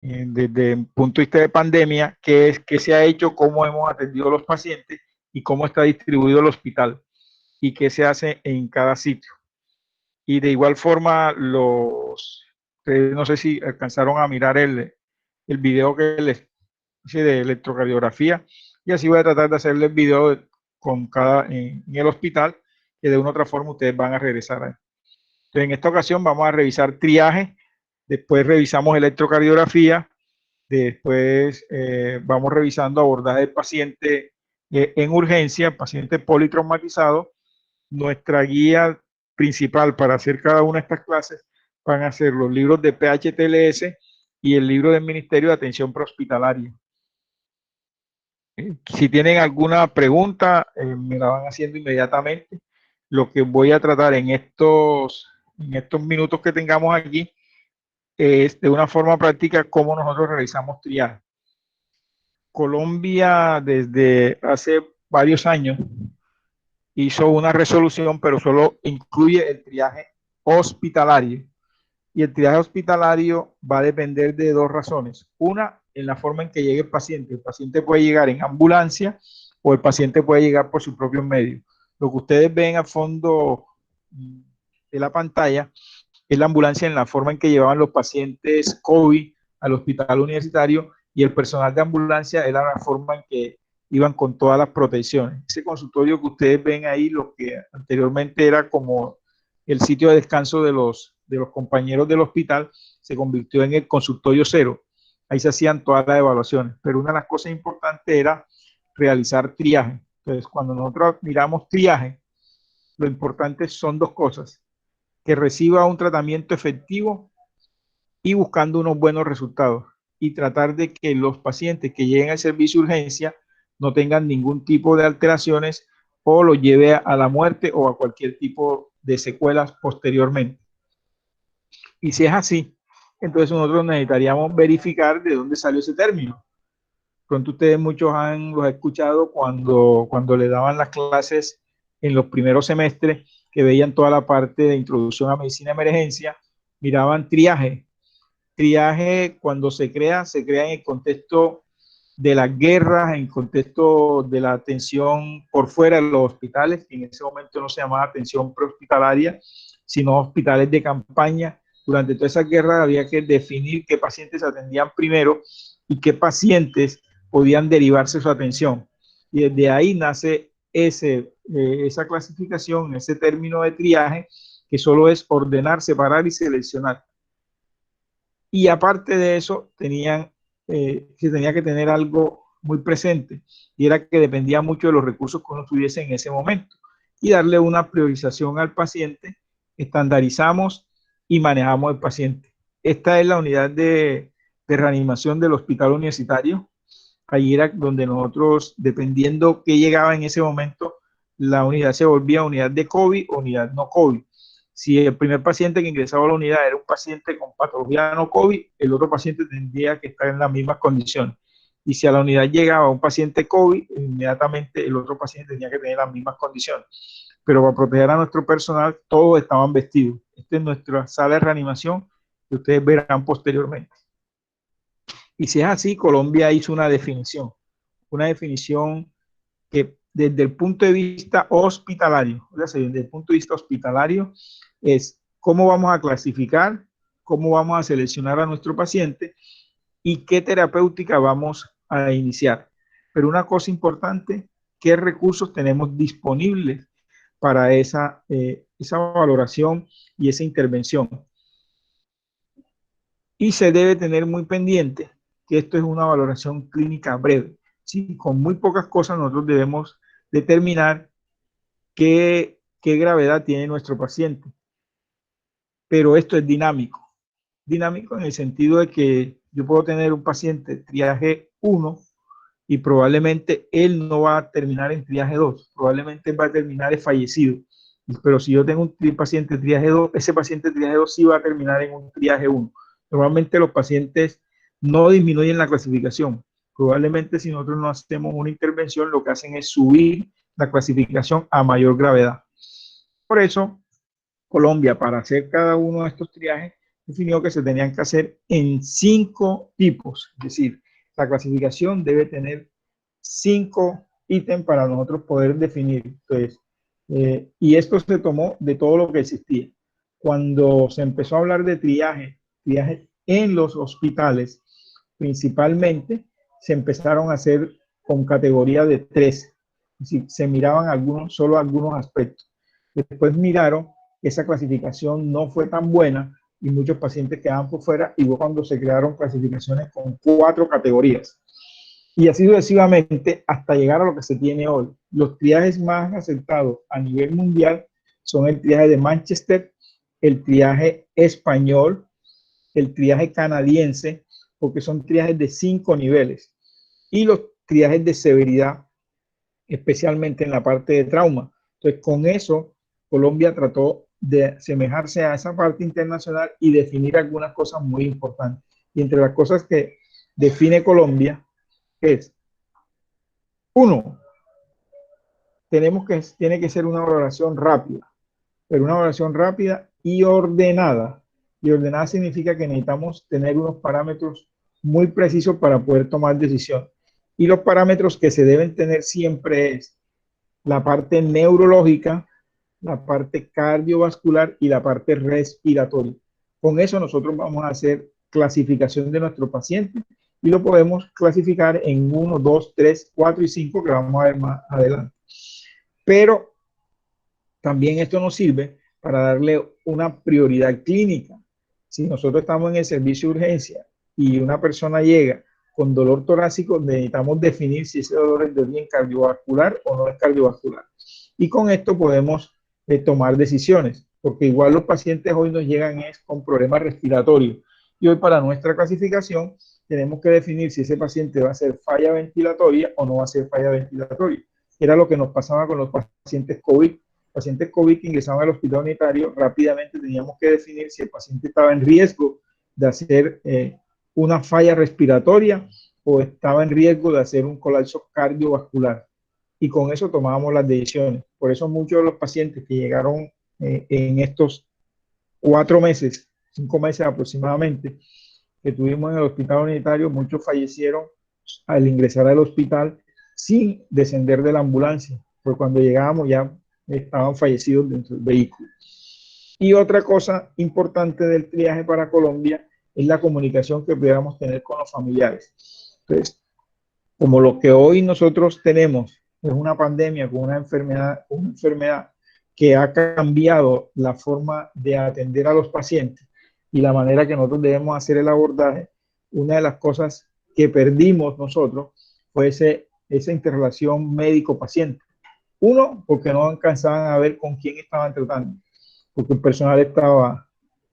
desde el punto de vista de pandemia, qué se ha hecho, cómo hemos atendido a los pacientes y cómo está distribuido el hospital y qué se hace en cada sitio. Y de igual forma, no sé si alcanzaron a mirar el video que les hice de electrocardiografía, y así voy a tratar de hacerles el video con en el hospital, que de una u otra forma ustedes van a regresar ahí. Entonces, en esta ocasión vamos a revisar triaje, después revisamos electrocardiografía, después vamos revisando abordaje del paciente en urgencia, paciente politraumatizado. Nuestra guía principal para hacer cada una de estas clases van a ser los libros de PHTLS y el libro del Ministerio de Atención Prehospitalaria. Si tienen alguna pregunta, me la van haciendo inmediatamente. Lo que voy a tratar en estos minutos que tengamos aquí es de una forma práctica cómo nosotros realizamos triaje. Colombia desde hace varios años hizo una resolución, pero solo incluye el triaje hospitalario. Y el triaje hospitalario va a depender de dos razones. Una, en la forma en que llegue el paciente. El paciente puede llegar en ambulancia o el paciente puede llegar por sus propios medios. Lo que ustedes ven al fondo de la pantalla es la ambulancia en la forma en que llevaban los pacientes COVID al hospital universitario, y el personal de ambulancia era la forma en que iban con todas las protecciones. Ese consultorio que ustedes ven ahí, lo que anteriormente era como el sitio de descanso de los compañeros del hospital, se convirtió en el consultorio cero. Ahí se hacían todas las evaluaciones, pero una de las cosas importantes era realizar triaje. Entonces, cuando nosotros miramos triaje, lo importante son dos cosas: que reciba un tratamiento efectivo y buscando unos buenos resultados, y tratar de que los pacientes que lleguen al servicio de urgencia no tengan ningún tipo de alteraciones o lo lleve a la muerte o a cualquier tipo de secuelas posteriormente. Y si es así, entonces nosotros necesitaríamos verificar de dónde salió ese término. Pronto ustedes muchos los escuchado cuando le daban las clases en los primeros semestres, que veían toda la parte de introducción a medicina de emergencia, miraban triaje. Triaje, cuando se crea en el contexto de las guerras, en el contexto de la atención por fuera de los hospitales, que en ese momento no se llamaba atención prehospitalaria, sino hospitales de campaña. Durante toda esa guerra había que definir qué pacientes se atendían primero y qué pacientes podían derivarse su atención. Y desde ahí nace esa clasificación, ese término de triaje, que solo es ordenar, separar y seleccionar. Y aparte de eso, se tenía que tener algo muy presente, y era que dependía mucho de los recursos que uno tuviese en ese momento, y darle una priorización al paciente. Estandarizamos y manejamos el paciente. Esta es la unidad de reanimación del hospital universitario. Ahí era donde nosotros, dependiendo qué llegaba en ese momento, la unidad se volvía unidad de COVID o unidad no COVID. Si el primer paciente que ingresaba a la unidad era un paciente con patología no COVID, el otro paciente tendría que estar en las mismas condiciones. Y si a la unidad llegaba un paciente COVID, inmediatamente el otro paciente tenía que tener las mismas condiciones. Pero para proteger a nuestro personal, todos estaban vestidos. Esta es nuestra sala de reanimación, que ustedes verán posteriormente. Y si es así, Colombia hizo una definición que desde el punto de vista hospitalario, o sea, desde el punto de vista hospitalario, es cómo vamos a clasificar, cómo vamos a seleccionar a nuestro paciente y qué terapéutica vamos a iniciar. Pero una cosa importante, qué recursos tenemos disponibles para esa valoración y esa intervención. Y se debe tener muy pendiente que esto es una valoración clínica breve. ¿Sí? Con muy pocas cosas nosotros debemos determinar qué gravedad tiene nuestro paciente. Pero esto es dinámico. Dinámico en el sentido de que yo puedo tener un paciente triaje 1 y probablemente él no va a terminar en triaje 2, probablemente va a terminar fallecido. Pero si yo tengo un paciente triaje 2, ese paciente triaje 2 sí va a terminar en un triaje 1. Normalmente los pacientes no disminuyen la clasificación. Probablemente si nosotros no hacemos una intervención, lo que hacen es subir la clasificación a mayor gravedad. Por eso, Colombia, para hacer cada uno de estos triajes, definió que se tenían que hacer en 5 tipos, es decir, la clasificación debe tener 5 ítems para nosotros poder definir. Entonces, y esto se tomó de todo lo que existía. Cuando se empezó a hablar de triaje en los hospitales, principalmente se empezaron a hacer con categoría de 3, es decir, se miraban solo algunos aspectos. Después miraron que esa clasificación no fue tan buena y muchos pacientes quedaban por fuera, y fue cuando se crearon clasificaciones con 4 categorías. Y así sucesivamente hasta llegar a lo que se tiene hoy. Los triajes más aceptados a nivel mundial son el triaje de Manchester, el triaje español, el triaje canadiense, porque son triajes de 5 niveles, y los triajes de severidad, especialmente en la parte de trauma. Entonces, con eso, Colombia trató de asemejarse a esa parte internacional y definir algunas cosas muy importantes. Y entre las cosas que define Colombia es, uno, tiene que ser una valoración rápida, pero una valoración rápida y ordenada. Y ordenada significa que necesitamos tener unos parámetros muy precisos para poder tomar decisión. Y los parámetros que se deben tener siempre es la parte neurológica, la parte cardiovascular y la parte respiratoria. Con eso nosotros vamos a hacer clasificación de nuestro paciente y lo podemos clasificar en 1, 2, 3, 4 y 5 que vamos a ver más adelante. Pero también esto nos sirve para darle una prioridad clínica. Si nosotros estamos en el servicio de urgencia y una persona llega con dolor torácico, necesitamos definir si ese dolor es de origen cardiovascular o no es cardiovascular. Y con esto podemos tomar decisiones, porque igual los pacientes hoy nos llegan con problemas respiratorios. Y hoy para nuestra clasificación tenemos que definir si ese paciente va a ser falla ventilatoria o no va a ser falla ventilatoria. Era lo que nos pasaba con los pacientes COVID. Pacientes COVID que ingresaban al hospital unitario, rápidamente teníamos que definir si el paciente estaba en riesgo de hacer una falla respiratoria o estaba en riesgo de hacer un colapso cardiovascular. Y con eso tomábamos las decisiones. Por eso muchos de los pacientes que llegaron en estos 4 meses, 5 meses aproximadamente, que tuvimos en el hospital unitario, muchos fallecieron al ingresar al hospital sin descender de la ambulancia, porque cuando llegábamos ya estaban fallecidos dentro del vehículo. Y otra cosa importante del triaje para Colombia es la comunicación que pudiéramos tener con los familiares. Entonces, como lo que hoy nosotros tenemos es una pandemia con una enfermedad que ha cambiado la forma de atender a los pacientes y la manera que nosotros debemos hacer el abordaje, una de las cosas que perdimos nosotros fue esa interrelación médico-paciente. Uno, porque no alcanzaban a ver con quién estaban tratando, porque el personal estaba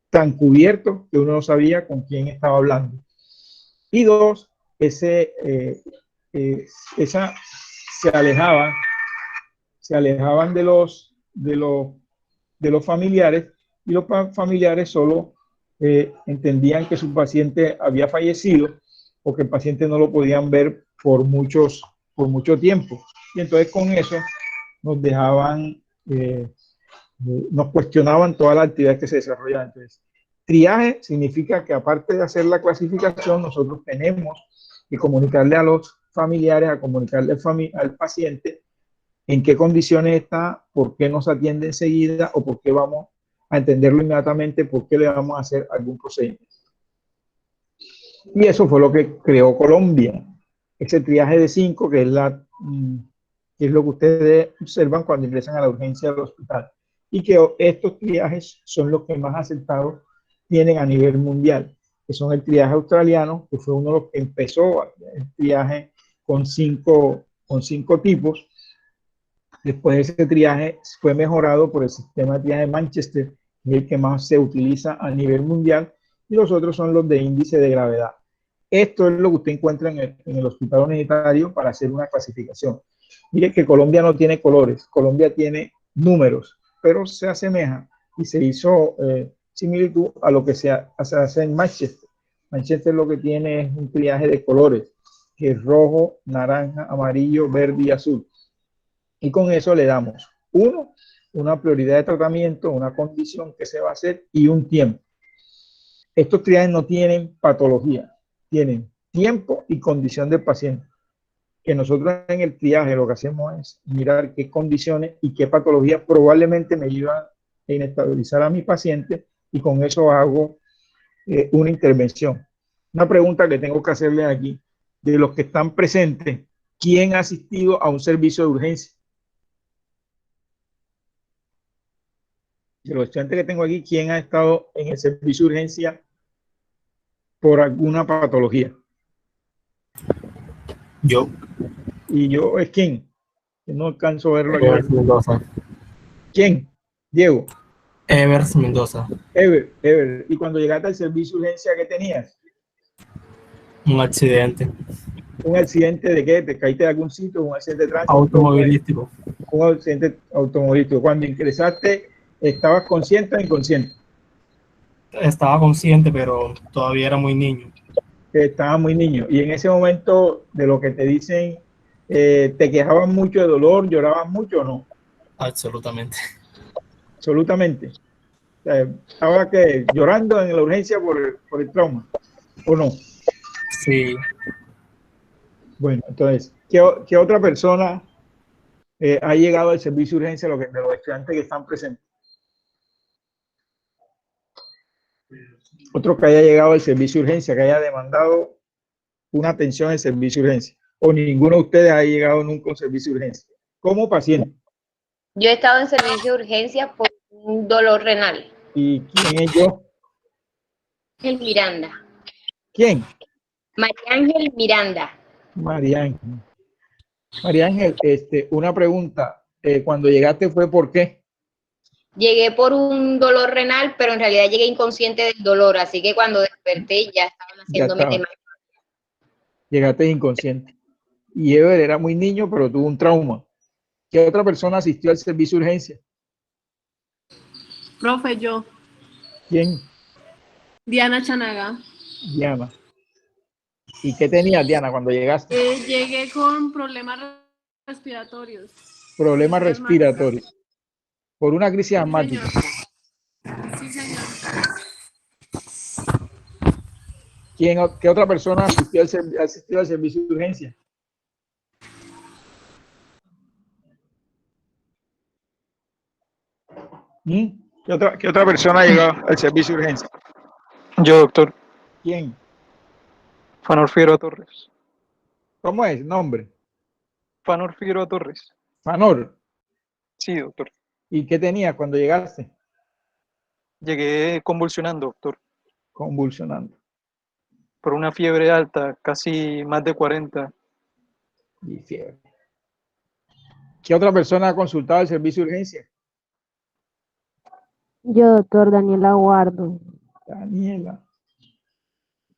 tan cubierto que uno no sabía con quién estaba hablando. Y dos, esa se alejaban de los familiares, y los familiares solo entendían que su paciente había fallecido o que el paciente no lo podían ver por mucho tiempo. Y entonces con eso nos dejaban, nos cuestionaban toda la actividad que se desarrollaba. Entonces, triaje significa que aparte de hacer la clasificación, nosotros tenemos que comunicarle a los familiares, a comunicarle al paciente en qué condiciones está, por qué nos atiende enseguida o por qué vamos a entenderlo inmediatamente, por qué le vamos a hacer algún procedimiento. Y eso fue lo que creó Colombia, ese triaje de 5, que es lo que ustedes observan cuando ingresan a la urgencia del hospital. Y que estos triajes son los que más aceptados tienen a nivel mundial, que son el triaje australiano, que fue uno de los que empezó el triaje con cinco tipos. Después ese triaje fue mejorado por el sistema de triaje de Manchester, que es el que más se utiliza a nivel mundial, y los otros son los de índice de gravedad. Esto es lo que usted encuentra en el hospital unitario para hacer una clasificación. Mire que Colombia no tiene colores, Colombia tiene números, pero se asemeja y se hizo similitud a lo que se hace en Manchester. Manchester lo que tiene es un triaje de colores, que es rojo, naranja, amarillo, verde y azul. Y con eso le damos, uno, una prioridad de tratamiento, una condición que se va a hacer y un tiempo. estos triajes no tienen patología, tienen tiempo y condición del paciente. Que nosotros en el triaje lo que hacemos es mirar qué condiciones y qué patologías probablemente me ayudan a inestabilizar a mi paciente y con eso hago una intervención. Una pregunta que tengo que hacerle aquí, de los que están presentes, ¿quién ha asistido a un servicio de urgencia? De los estudiantes que tengo aquí, ¿quién ha estado en el servicio de urgencia por alguna patología? Yo. Y yo, ¿es quién? No alcanzo a verlo Evers aquí. Mendoza. ¿Quién? Diego. Evers Mendoza. Ever. Y cuando llegaste al servicio de urgencia, ¿qué tenías? Un accidente. ¿Un accidente de qué? ¿Te caíste de algún sitio? ¿Un accidente de tránsito? Automovilístico. Un accidente automovilístico. Cuando ingresaste, ¿estabas consciente o inconsciente? Estaba consciente, pero todavía era muy niño. Estaba muy niño. Y en ese momento, de lo que te dicen, ¿te quejabas mucho de dolor? ¿Llorabas mucho o no? Absolutamente. Absolutamente. O sea, ¿estaba que llorando en la urgencia por el trauma o no? Sí. Bueno, entonces, ¿qué otra persona ha llegado al servicio de urgencia de los estudiantes que están presentes? Otro que haya llegado al servicio de urgencia, que haya demandado una atención en servicio de urgencia. O ninguno de ustedes ha llegado nunca a un servicio de urgencia. Como paciente. Yo he estado en servicio de urgencia por un dolor renal. ¿Y quién es yo? Ángel Miranda. ¿Quién? María Ángel Miranda. María Ángel. María Ángel, una pregunta. Cuando llegaste fue ¿por qué? Llegué por un dolor renal, pero en realidad llegué inconsciente del dolor, así que cuando desperté ya estaban haciéndome temas. Llegaste inconsciente. Y Ever era muy niño, pero tuvo un trauma. ¿Qué otra persona asistió al servicio de urgencia? Profe, yo. ¿Quién? Diana Chanaga. Diana. ¿Y qué tenías, Diana, cuando llegaste? Llegué con problemas respiratorios. Problemas respiratorios. Por una crisis asmática. Sí, señor. ¿Qué otra persona asistió al servicio de urgencia? ¿Qué otra persona ha llegado al servicio de urgencia? Yo, doctor. ¿Quién? Fanor Figueroa Torres. ¿Cómo es? Nombre. Fanor Figueroa Torres. Fanor. Sí, doctor. ¿Y qué tenías cuando llegaste? Llegué convulsionando, doctor. Convulsionando. Por una fiebre alta, casi más de 40. Y fiebre. ¿Qué otra persona ha consultado el servicio de urgencia? Yo, doctor Daniela Guardo. Daniela.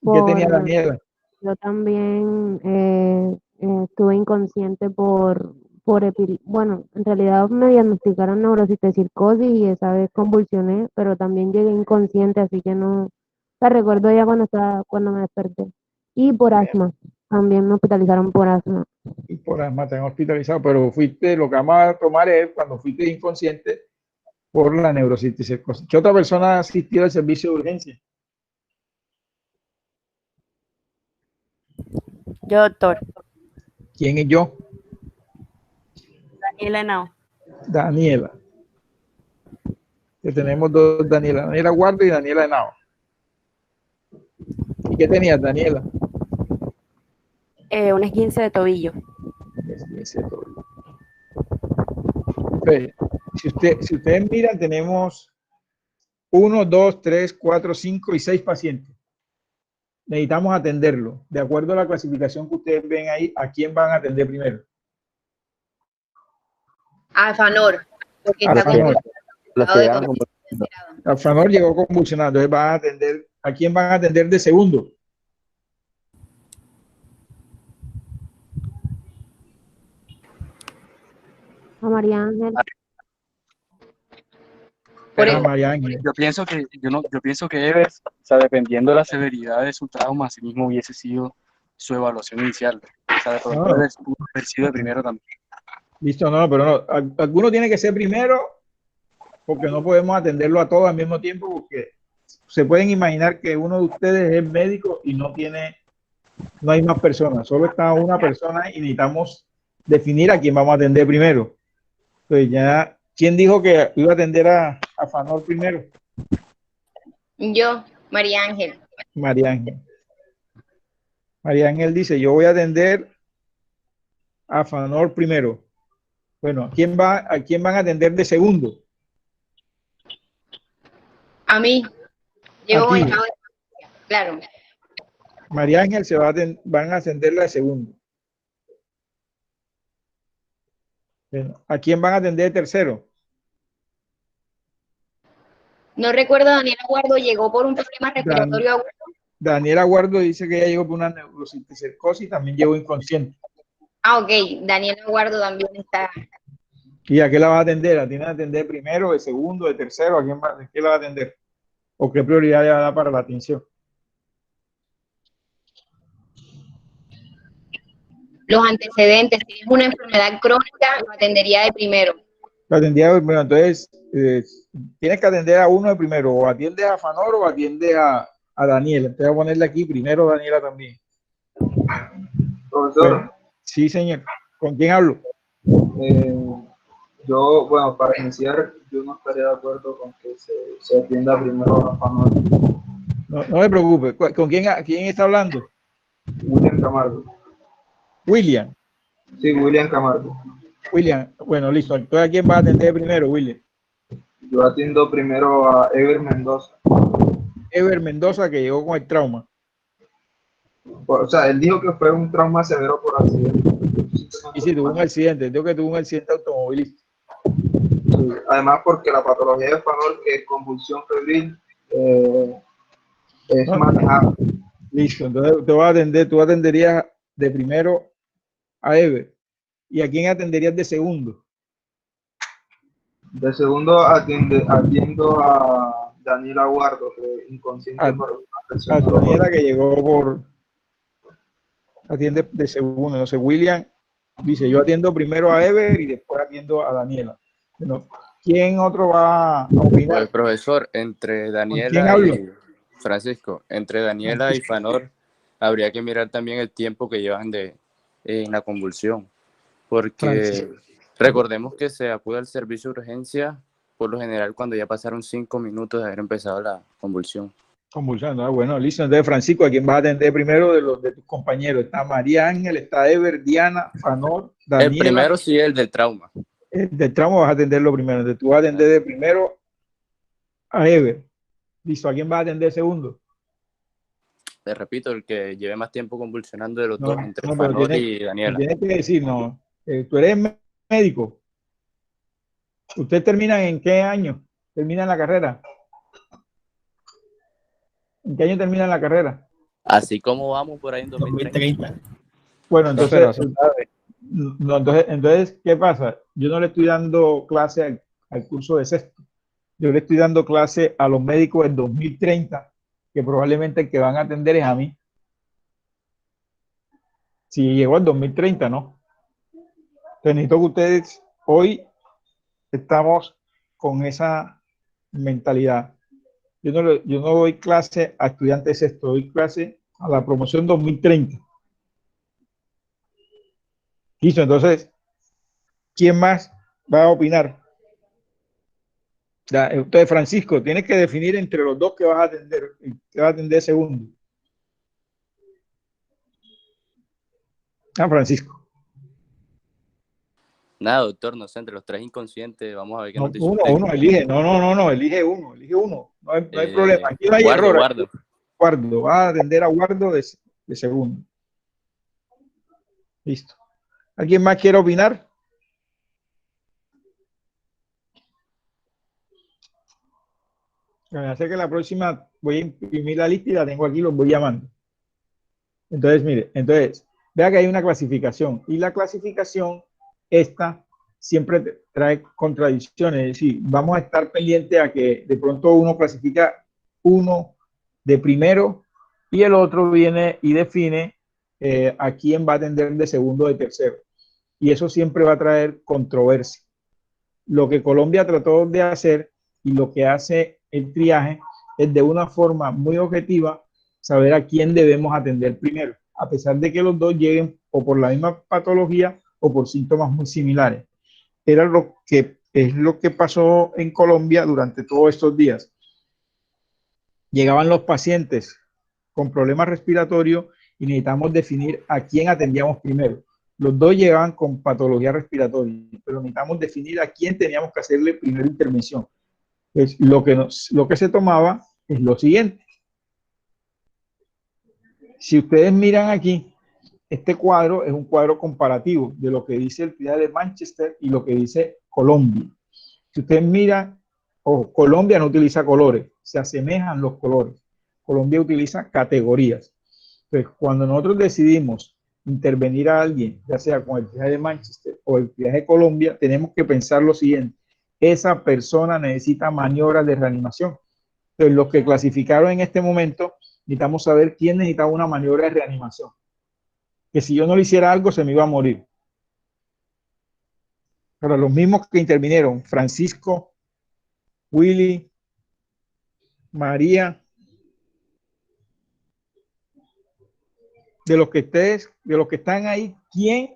¿Y qué tenía Daniela? Yo también estuve inconsciente bueno, en realidad me diagnosticaron neurocitocircosis y esa vez convulsioné, pero también llegué inconsciente, así que no, la recuerdo ya cuando me desperté. Y por asma, también me hospitalizaron por asma. Y por asma te han hospitalizado, pero lo que vamos a tomar es cuando fuiste inconsciente por la neurocitocircosis. ¿Qué otra persona ha asistido al servicio de urgencia? Yo, doctor. ¿Quién es yo? Daniela Henao. Daniela. Que tenemos dos Daniela. Daniela Guardo y Daniela Henao. ¿Y qué tenías, Daniela? Un esguince de tobillo. Okay. Si ustedes miran, tenemos 1, 2, 3, 4, 5 y 6 pacientes. Necesitamos atenderlo. De acuerdo a la clasificación que ustedes ven ahí, ¿a quién van a atender primero? A Fanor. Porque A Fanor. está Fanor llegó convulsionado. Entonces van a atender. ¿A quién van a atender de segundo? A María Ángel. Pero María Ángel. yo pienso que Evers, o sea, dependiendo de la severidad de su trauma, así mismo hubiese sido su evaluación inicial. O sea, de pronto Evers pudo haber sido el primero también. Listo, no, pero no. Alguno tiene que ser primero porque no podemos atenderlo a todos al mismo tiempo porque se pueden imaginar que uno de ustedes es médico y no hay más personas, solo está una persona y necesitamos definir a quién vamos a atender primero. Entonces ya, ¿quién dijo que iba a atender a Fanor primero? Yo, María Ángel. María Ángel. María Ángel dice, yo voy a atender a Fanor primero. Bueno, ¿a quién van a atender de segundo? A mí. Llevo A ti. estado de... Claro. María Ángel van a atenderla de segundo. Bueno, ¿a quién van a atender de tercero? No recuerdo, Daniela Guardo llegó por un problema respiratorio agudo. Daniela Guardo dice que ella llegó por una neurocisticercosis y también llegó inconsciente. Ah, ok. Daniela Guardo también está. ¿Y a qué la va a atender? ¿La tiene que atender primero, de segundo, de tercero? ¿A qué la va a atender? ¿O qué prioridad le va a dar para la atención? Los antecedentes, si es una enfermedad crónica, lo atendería de primero. La atendía de primero. Entonces, tienes que atender a uno de primero. O atiendes a Fanor o atiendes a Daniela. Entonces voy a ponerle aquí primero Daniela también. Profesor. Bueno, sí, señor. ¿Con quién hablo? Yo, bueno, para iniciar, yo no estaría de acuerdo con que se atienda primero a Fanor. No me preocupe. ¿Con quién está hablando? William Camargo. William. Sí, William Camargo. William, bueno, listo. Entonces, ¿a quién va a atender primero, William? Yo atiendo primero a Ever Mendoza. Ever Mendoza, que llegó con el trauma. O sea, él dijo que fue un trauma severo por accidente. Y sí, tuvo un accidente. Dijo que tuvo un accidente automovilístico. Sí, además, porque la patología de Fanor, que es convulsión febril, es manejable. Listo, entonces tú atenderías de primero a Ever. ¿Y a quién atenderías de segundo? De segundo atiendo a Daniela Guardo, que inconsciente por una presión. A Daniela, que llegó atiende de segundo. Entonces William dice, yo atiendo primero a Ever y después atiendo a Daniela. Bueno, ¿quién otro va a opinar? Pues, profesor, entre Daniela y Francisco, entre Daniela y Fanor, habría que mirar también el tiempo que llevan en la convulsión, porque recordemos que se acude al servicio de urgencia por lo general cuando ya pasaron 5 minutos de haber empezado la convulsión. Convulsando, bueno, listo. Entonces, Francisco, ¿a quién vas a atender primero de tus compañeros? Está María Ángel, está Ever, Diana, Fanor, Daniela. El primero sí es el del trauma. El del trauma vas a atenderlo primero. Entonces, tú vas a atender de primero a Ever. Listo, ¿a quién vas a atender segundo? Te repito, el que lleve más tiempo convulsionando de los dos, entre pero Fanor y Daniela. Tienes que decir, no. Tú eres médico. ¿Usted termina en qué año? ¿Termina en la carrera? ¿En qué año termina la carrera? Así como vamos por ahí en 2030. Bueno, entonces, ¿qué pasa? Yo no le estoy dando clase al curso de sexto. Yo le estoy dando clase a los médicos en 2030, que probablemente el que van a atender es a mí. Si llegó al 2030, ¿no? Entonces necesito que ustedes hoy estamos con esa mentalidad. Yo no doy clase a estudiantes sexto, doy clase a la promoción 2030. Listo, entonces, ¿quién más va a opinar? Entonces, Francisco, tienes que definir entre los dos que vas a atender, que va a atender segundo. Francisco. Nada, doctor, no sé, entre los tres inconscientes, vamos a ver qué nos dice. Uno, elige. No, elige uno. No hay problema. Aquí no hay error. Guardo, va a atender a Guardo de segundo. Listo. ¿Alguien más quiere opinar? Me hace que la próxima voy a imprimir la lista y la tengo aquí, los voy llamando. Entonces, mire, vea que hay una clasificación y la clasificación esta siempre trae contradicciones, es decir, vamos a estar pendientes a que de pronto uno clasifica uno de primero y el otro viene y define a quién va a atender de segundo o de tercero, y eso siempre va a traer controversia. Lo que Colombia trató de hacer y lo que hace el triaje es de una forma muy objetiva saber a quién debemos atender primero, a pesar de que los dos lleguen o por la misma patología o por síntomas muy similares. Era lo que pasó en Colombia durante todos estos días. Llegaban los pacientes con problemas respiratorios y necesitamos definir a quién atendíamos primero. Los dos llegaban con patología respiratoria, pero necesitamos definir a quién teníamos que hacerle primera intervención. Pues lo que se tomaba es lo siguiente. Si ustedes miran aquí, este cuadro es un cuadro comparativo de lo que dice el triaje de Manchester y lo que dice Colombia. Si ustedes miran, Colombia no utiliza colores, se asemejan los colores. Colombia utiliza categorías. Entonces, cuando nosotros decidimos intervenir a alguien, ya sea con el triaje de Manchester o el triaje de Colombia, tenemos que pensar lo siguiente: esa persona necesita maniobras de reanimación. Entonces, los que clasificaron en este momento, necesitamos saber quién necesitaba una maniobra de reanimación. Que si yo no le hiciera algo, se me iba a morir. Pero los mismos que intervinieron, Francisco, Willy, María, de los que están ahí, ¿quién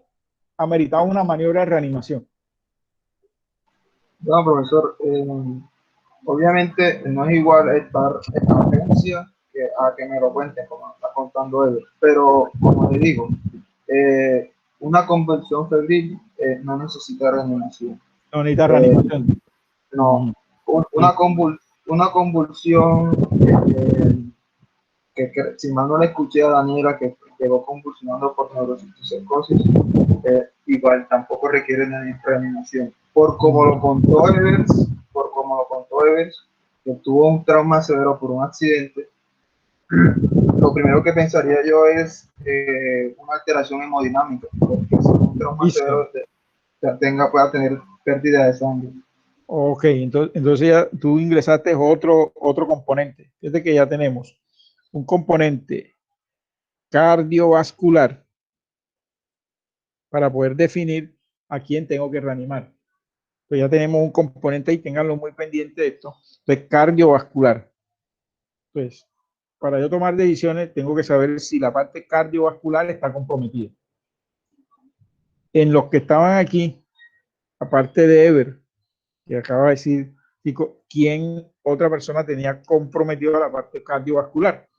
ameritaba una maniobra de reanimación? Bueno, profesor, obviamente no es igual estar en la agencia que a que me lo cuenten como está contando él, pero como le digo, una convulsión febril no necesita reanimación. No necesita reanimación. No, una convulsión que si mal no le escuché a Daniela, que llegó convulsionando por neurocitocercosis, igual tampoco requiere reanimación. Por como lo contó Evers, que tuvo un trauma severo por un accidente, lo primero que pensaría yo es una alteración hemodinámica, porque si un trauma severo pueda tener pérdida de sangre. Ok, entonces ya tú ingresaste otro componente. Fíjate que ya tenemos un componente cardiovascular para poder definir a quién tengo que reanimar. Pues ya tenemos un componente y ténganlo muy pendiente de esto. Entonces, cardiovascular. Pues, para yo tomar decisiones, tengo que saber si la parte cardiovascular está comprometida. En los que estaban aquí, aparte de Ever, que acaba de decir, chico, ¿quién otra persona tenía comprometido la parte cardiovascular?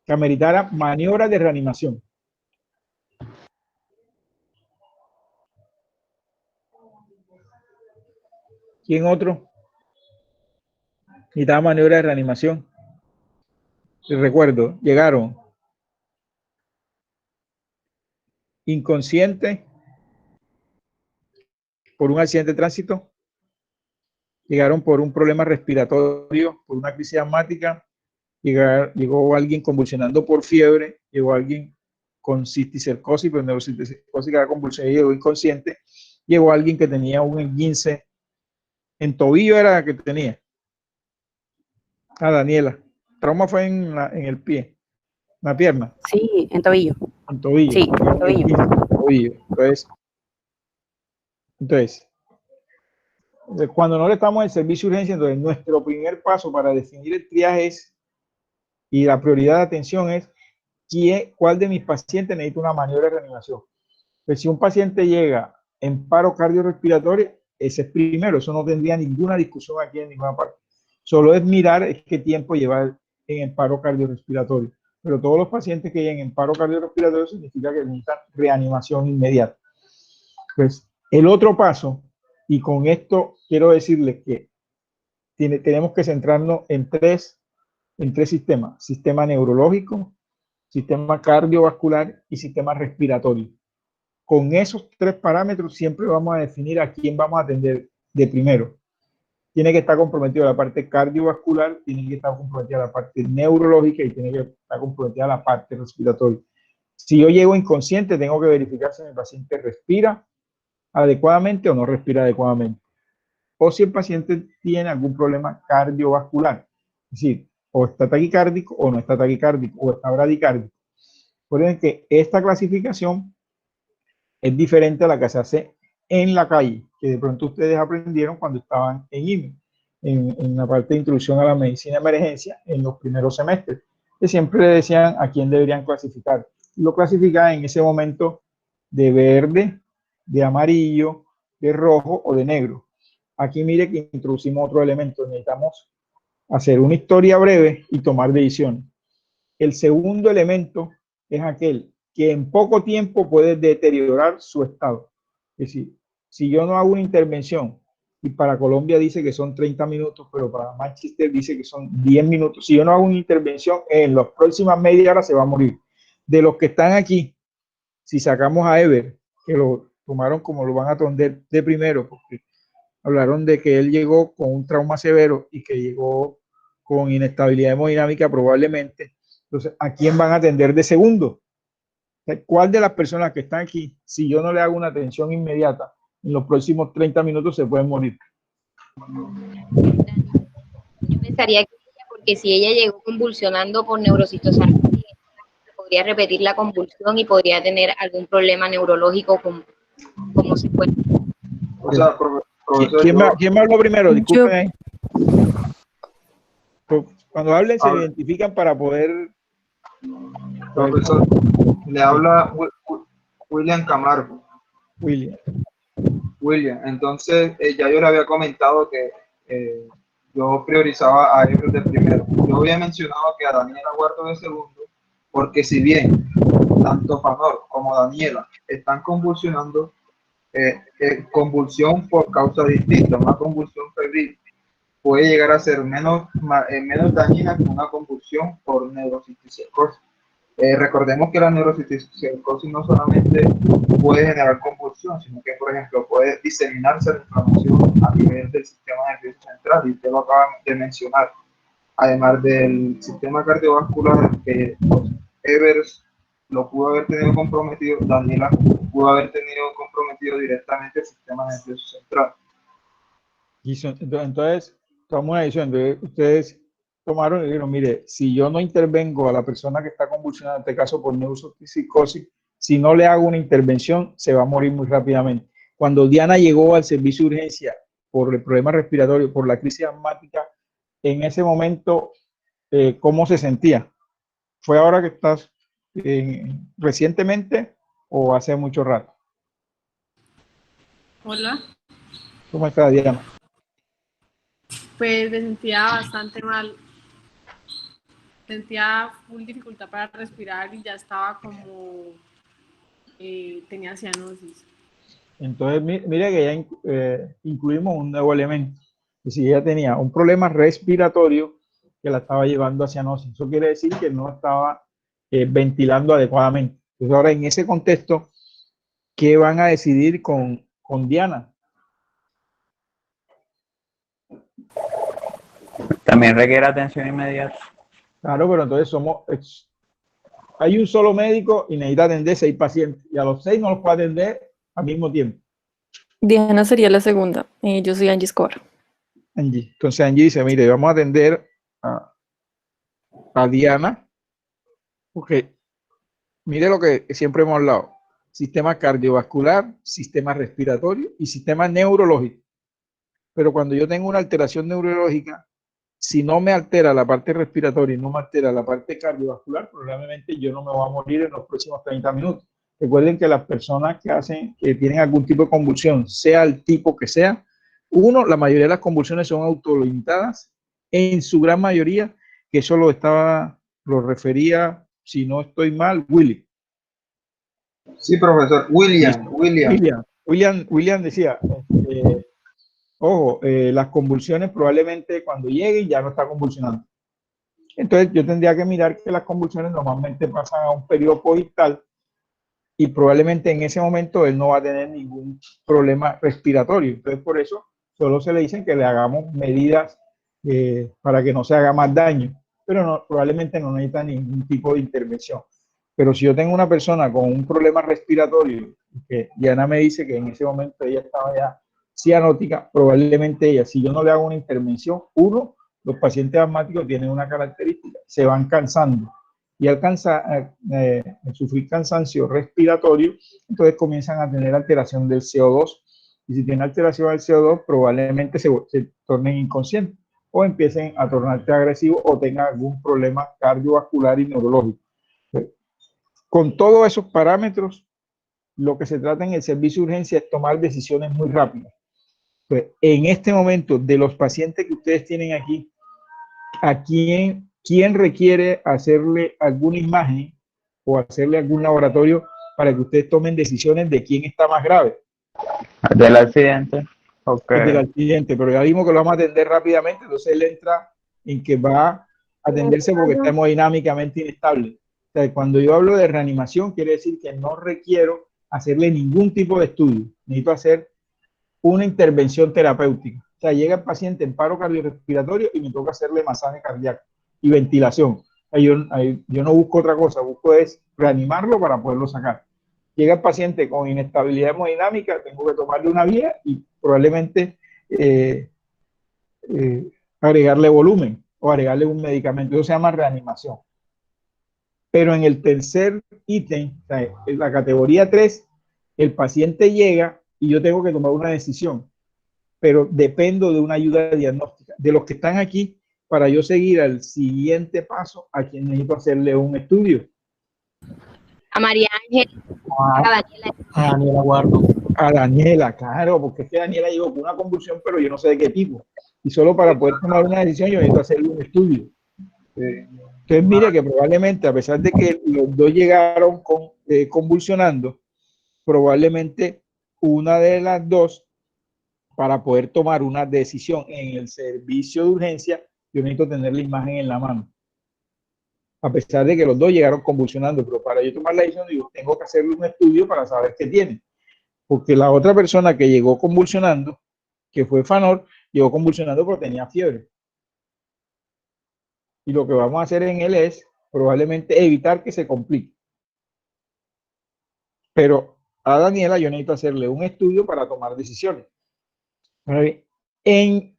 Que ameritara maniobras de reanimación. ¿Quién otro necesitaba maniobra de reanimación? Les recuerdo, llegaron inconsciente por un accidente de tránsito, llegaron por un problema respiratorio, por una crisis asmática, llegó alguien convulsionando por fiebre, llegó alguien con cisticercosis, pues neurocisticercosis que era convulsión y llegó inconsciente, llegó alguien que tenía un esguince en tobillo, era la que tenía. Daniela, trauma fue en el pie, en la pierna. Sí, en tobillo. En tobillo. Sí, en tobillo. Entonces, cuando no le estamos en servicio de urgencia, entonces nuestro primer paso para definir el triaje y la prioridad de atención es cuál de mis pacientes necesita una maniobra de reanimación. Pues si un paciente llega en paro cardiorrespiratorio, ese es primero, eso no tendría ninguna discusión aquí en ninguna parte. Solo es mirar qué tiempo lleva en el paro cardiorrespiratorio. Pero todos los pacientes que lleguen en paro cardiorrespiratorio significa que necesitan reanimación inmediata. Pues el otro paso, y con esto quiero decirles que tenemos que centrarnos en tres sistemas: sistema neurológico, sistema cardiovascular y sistema respiratorio. Con esos tres parámetros siempre vamos a definir a quién vamos a atender de primero. Tiene que estar comprometida la parte cardiovascular, tiene que estar comprometida la parte neurológica y tiene que estar comprometida la parte respiratoria. Si yo llego inconsciente, tengo que verificar si mi paciente respira adecuadamente o no respira adecuadamente. O si el paciente tiene algún problema cardiovascular. Es decir, o está taquicárdico o no está taquicárdico, o está bradicárdico. Recuerden que esta clasificación es diferente a la que se hace en la calle, que de pronto ustedes aprendieron cuando estaban en IME. en la parte de introducción a la medicina de emergencia en los primeros semestres, que siempre le decían a quién deberían clasificar. Lo clasificaban en ese momento de verde, de amarillo, de rojo o de negro. Aquí mire que introducimos otro elemento. Necesitamos hacer una historia breve y tomar decisiones. El segundo elemento es aquel que en poco tiempo puede deteriorar su estado. Es decir, si yo no hago una intervención y para Colombia dice que son 30 minutos, pero para Manchester dice que son 10 minutos. Si yo no hago una intervención, en las próximas media hora se va a morir. De los que están aquí, si sacamos a Ever, que lo tomaron como lo van a atender de primero, porque hablaron de que él llegó con un trauma severo y que llegó con inestabilidad hemodinámica probablemente. Entonces, ¿a quién van a atender de segundo? ¿Cuál de las personas que están aquí, si yo no le hago una atención inmediata, en los próximos 30 minutos se pueden morir? Yo pensaría que ella, porque si ella llegó convulsionando por neurocitosarcopenia, podría repetir la convulsión y podría tener algún problema neurológico como se puede. O sea, ¿Quién me habló primero? Disculpen ahí. Cuando hablen se identifican para poder... Profesor, le habla William Camargo. William, entonces ya yo le había comentado que yo priorizaba a Ever de primero. Yo había mencionado que a Daniela guardo de segundo, porque si bien tanto Fanor como Daniela están convulsionando, convulsión por causa distinta, una convulsión febril puede llegar a ser menos dañina que una convulsión por neurociticicosis. Recordemos que la neurociticicosis no solamente puede generar convulsión, sino que, por ejemplo, puede diseminarse la inflamación a nivel del sistema nervioso central, y usted lo acaba de mencionar. Además del sistema cardiovascular, que Evers lo pudo haber tenido comprometido, Daniela pudo haber tenido comprometido directamente el sistema nervioso central. Entonces, tomamos una decisión. Ustedes tomaron y dijeron, mire, si yo no intervengo a la persona que está convulsionada, en este caso por neurocitosis, si no le hago una intervención, se va a morir muy rápidamente. Cuando Diana llegó al servicio de urgencia por el problema respiratorio, por la crisis asmática, en ese momento, ¿cómo se sentía? ¿Fue ahora que estás recientemente o hace mucho rato? Hola. ¿Cómo está, Diana? Pues me sentía bastante mal. Sentía full dificultad para respirar y ya estaba como... tenía cianosis. Entonces, mire que ya incluimos un nuevo elemento. Que si ella tenía un problema respiratorio que la estaba llevando a cianosis, eso quiere decir que no estaba ventilando adecuadamente. Entonces, ahora en ese contexto, ¿qué van a decidir con Diana? También requiere atención inmediata. Claro, pero entonces hay un solo médico y necesita atender 6 pacientes, y a los 6 no los puede atender al mismo tiempo. Diana sería la segunda. Yo soy Angie Escobar. Angie. Entonces Angie dice, mire, vamos a atender a Diana, porque mire lo que siempre hemos hablado: sistema cardiovascular, sistema respiratorio y sistema neurológico. Pero cuando yo tengo una alteración neurológica, si no me altera la parte respiratoria y no me altera la parte cardiovascular, probablemente yo no me voy a morir en los próximos 30 minutos. Recuerden que las personas que tienen algún tipo de convulsión, sea el tipo que sea, la mayoría de las convulsiones son autolimitadas, en su gran mayoría, que eso lo refería, si no estoy mal, Willy. Sí, profesor. William decía, ojo, las convulsiones probablemente cuando lleguen ya no está convulsionando. Entonces yo tendría que mirar que las convulsiones normalmente pasan a un periodo coital y probablemente en ese momento él no va a tener ningún problema respiratorio. Entonces por eso solo se le dicen que le hagamos medidas para que no se haga más daño, pero probablemente no necesita ningún tipo de intervención. Pero si yo tengo una persona con un problema respiratorio, que Diana me dice que en ese momento ella estaba ya cianótica, probablemente ella, si yo no le hago una intervención, los pacientes asmáticos tienen una característica, se van cansando, y al sufrir cansancio respiratorio, entonces comienzan a tener alteración del CO2 Y si tienen alteración del CO2, probablemente se tornen inconscientes o empiecen a tornarse agresivos o tengan algún problema cardiovascular y neurológico. Con todos esos parámetros, lo que se trata en el servicio de urgencia es tomar decisiones muy rápidas. Pues, en este momento, de los pacientes que ustedes tienen aquí, ¿a quién requiere hacerle alguna imagen o hacerle algún laboratorio para que ustedes tomen decisiones de quién está más grave? Del accidente. Okay. Del accidente, pero ya vimos que lo vamos a atender rápidamente, entonces él entra en que va a atenderse porque está hemodinámicamente inestable. O sea, cuando yo hablo de reanimación, quiere decir que no requiero hacerle ningún tipo de estudio, necesito hacer una intervención terapéutica. O sea, llega el paciente en paro cardiorrespiratorio y me toca hacerle masaje cardíaco y ventilación. O sea, yo no busco otra cosa, busco es reanimarlo para poderlo sacar. Llega el paciente con inestabilidad hemodinámica, tengo que tomarle una vía y probablemente agregarle volumen o agregarle un medicamento. Eso se llama reanimación. Pero en el tercer ítem, o sea, en la categoría 3, el paciente llega y yo tengo que tomar una decisión, pero dependo de una ayuda diagnóstica. De los que están aquí, para yo seguir al siguiente paso, a quien necesito hacerle un estudio. A María Ángel, a Daniela. A Daniela Guardo. A Daniela, claro, porque es que Daniela llegó con una convulsión, pero yo no sé de qué tipo. Y solo para poder tomar una decisión, yo necesito hacerle un estudio. Entonces, mire que probablemente, a pesar de que los dos llegaron convulsionando, probablemente una de las dos, para poder tomar una decisión en el servicio de urgencia, yo necesito tener la imagen en la mano. A pesar de que los dos llegaron convulsionando, pero para yo tomar la decisión, digo, tengo que hacerle un estudio para saber qué tiene. Porque la otra persona que llegó convulsionando, que fue Fanor, llegó convulsionando porque tenía fiebre. Y lo que vamos a hacer en él es probablemente evitar que se complique. Pero a Daniela yo necesito hacerle un estudio para tomar decisiones. En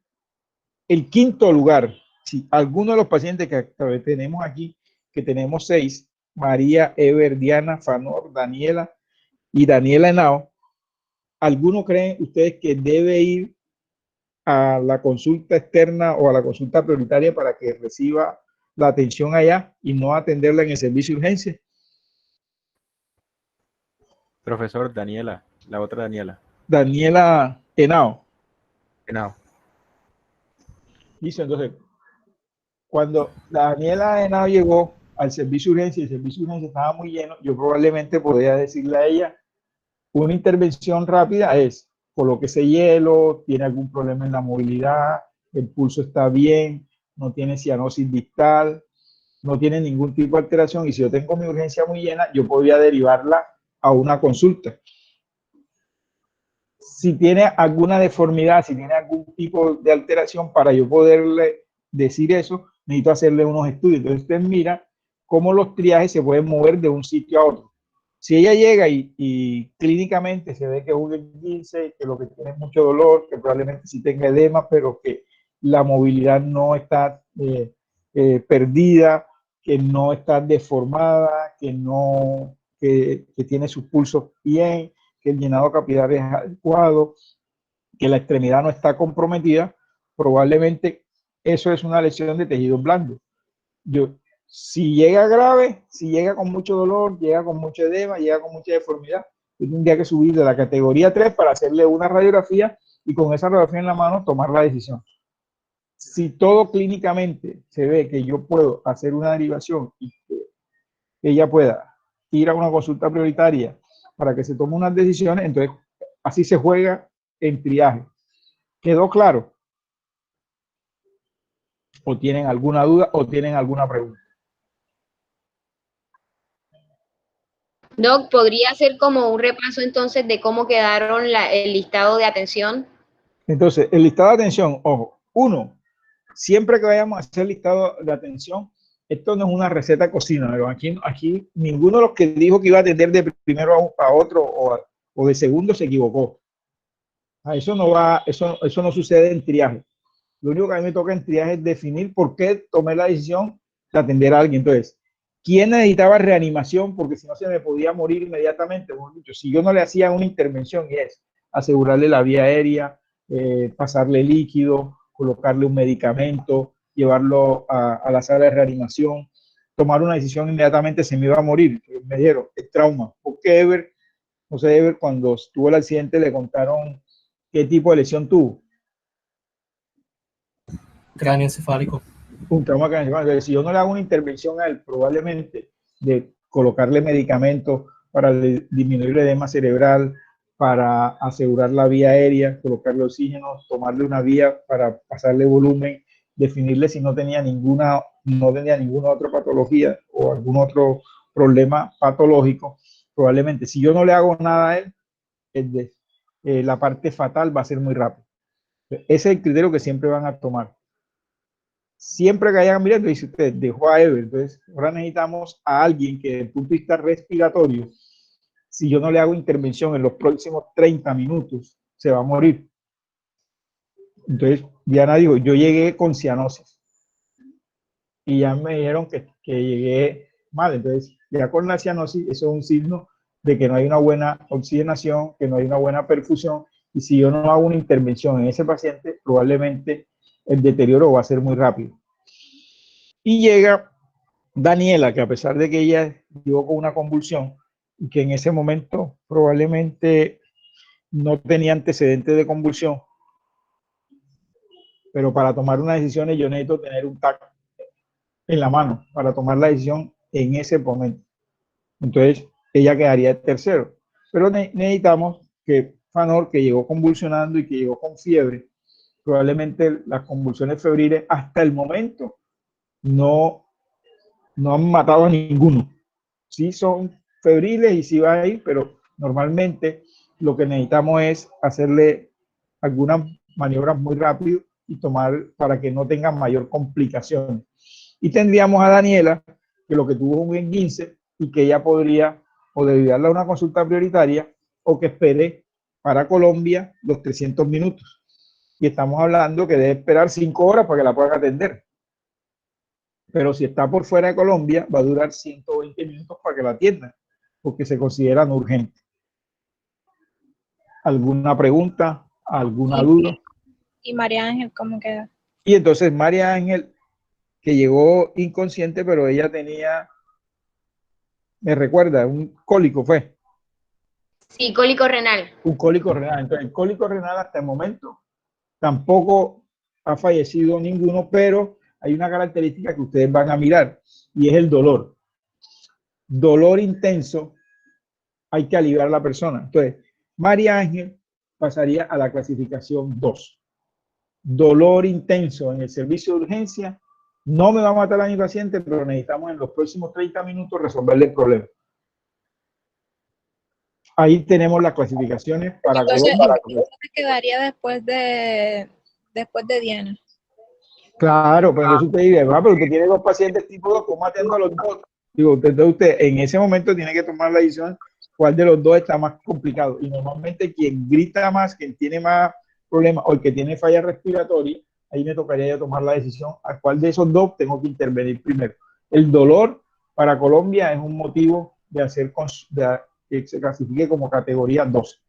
el quinto lugar, si alguno de los pacientes que tenemos aquí, que tenemos 6, María, Ever, Diana, Fanor, Daniela y Daniela Henao, ¿alguno creen ustedes que debe ir a la consulta externa o a la consulta prioritaria para que reciba la atención allá y no atenderla en el servicio de urgencia? Profesor, Daniela, la otra Daniela. Daniela Henao. Henao. Listo, entonces, cuando Daniela Henao llegó al servicio de urgencia y el servicio de urgencia estaba muy lleno, yo probablemente podría decirle a ella, una intervención rápida es, colóquese hielo, tiene algún problema en la movilidad, el pulso está bien, no tiene cianosis distal, no tiene ningún tipo de alteración, y si yo tengo mi urgencia muy llena, yo podría derivarla a una consulta. Si tiene alguna deformidad, si tiene algún tipo de alteración, para yo poderle decir eso, necesito hacerle unos estudios. Entonces usted mira cómo los triajes se pueden mover de un sitio a otro. Si ella llega y clínicamente se ve que es un esguince, que lo que tiene es mucho dolor, que probablemente sí tenga edema, pero que la movilidad no está perdida, que no está deformada, que tiene sus pulsos bien, que el llenado capilar es adecuado, que la extremidad no está comprometida, probablemente eso es una lesión de tejido blando. Si llega grave, si llega con mucho dolor, llega con mucho edema, llega con mucha deformidad, yo tendría que subir de la categoría 3 para hacerle una radiografía y con esa radiografía en la mano tomar la decisión. Si todo clínicamente se ve que yo puedo hacer una derivación y que ella pueda ir a una consulta prioritaria para que se tome unas decisiones, entonces así se juega en triaje. ¿Quedó claro? ¿O tienen alguna duda o tienen alguna pregunta? Doc, ¿podría hacer como un repaso entonces de cómo quedaron el listado de atención? Entonces, el listado de atención, ojo, 1, siempre que vayamos a hacer listado de atención, esto no es una receta de cocina, pero aquí ninguno de los que dijo que iba a atender de primero a otro o de segundo se equivocó. Eso no sucede en triaje. Lo único que a mí me toca en triaje es definir por qué tomé la decisión de atender a alguien. Entonces, ¿quién necesitaba reanimación? Porque si no se me podía morir inmediatamente. Si yo no le hacía una intervención y es asegurarle la vía aérea, pasarle líquido, colocarle un medicamento, llevarlo a la sala de reanimación, tomar una decisión inmediatamente, se me iba a morir. Me dijeron, es trauma. Porque Ever, José Ever, cuando tuvo el accidente, le contaron qué tipo de lesión tuvo. Cráneo encefálico. Un trauma craneoencefálico. Si yo no le hago una intervención a él, probablemente de colocarle medicamentos para disminuir el edema cerebral, para asegurar la vía aérea, colocarle oxígeno, tomarle una vía para pasarle volumen, definirle si no tenía ninguna otra patología o algún otro problema patológico. Probablemente, si yo no le hago nada a él, la parte fatal va a ser muy rápido. Ese es el criterio que siempre van a tomar. Siempre que hayan mirado, dice usted, dejó a Ever, entonces ahora necesitamos a alguien que desde el punto de vista respiratorio, si yo no le hago intervención en los próximos 30 minutos, se va a morir. Entonces, Diana dijo, yo llegué con cianosis y ya me dijeron que llegué mal. Entonces, ya con la cianosis, eso es un signo de que no hay una buena oxigenación, que no hay una buena perfusión, y si yo no hago una intervención en ese paciente, probablemente el deterioro va a ser muy rápido. Y llega Daniela, que a pesar de que ella llegó con una convulsión, y que en ese momento probablemente no tenía antecedentes de convulsión, pero para tomar unas decisiones yo necesito tener un TAC en la mano para tomar la decisión en ese momento. Entonces, ella quedaría de tercero. Pero necesitamos que Fanor, que llegó convulsionando y que llegó con fiebre, probablemente las convulsiones febriles hasta el momento no han matado a ninguno. Sí son febriles y sí va a ir, pero normalmente lo que necesitamos es hacerle algunas maniobras muy rápido y tomar para que no tengan mayor complicación. Y tendríamos a Daniela, que lo que tuvo un esguince y que ella podría o debe darle una consulta prioritaria o que espere para Colombia los 300 minutos. Y estamos hablando que debe esperar 5 horas para que la puedan atender. Pero si está por fuera de Colombia, va a durar 120 minutos para que la atiendan, porque se considera no urgente. ¿Alguna pregunta? ¿Alguna duda? ¿Y María Ángel cómo queda? Y entonces María Ángel, que llegó inconsciente, pero ella tenía, me recuerda, un cólico fue. Sí, cólico renal. Un cólico renal. Entonces el cólico renal hasta el momento tampoco ha fallecido ninguno, pero hay una característica que ustedes van a mirar y es el dolor. Dolor intenso, hay que aliviar a la persona. Entonces, María Ángel pasaría a la clasificación 2. Dolor intenso en el servicio de urgencia, no me va a matar a mi paciente, pero necesitamos en los próximos 30 minutos resolverle el problema. Ahí tenemos las clasificaciones para Entonces, Colombia. ¿qué quedaría después de Diana? Claro, pero entonces usted dice, pero usted tiene 2 pacientes tipo 2, ¿cómo atiendo a los 2? Digo, entonces usted en ese momento tiene que tomar la decisión cuál de los 2 está más complicado. Y normalmente quien grita más, quien tiene más problemas o el que tiene falla respiratoria, ahí me tocaría yo tomar la decisión a cuál de esos 2 tengo que intervenir primero. El dolor para Colombia es un motivo de hacer que se clasifique como categoría 2.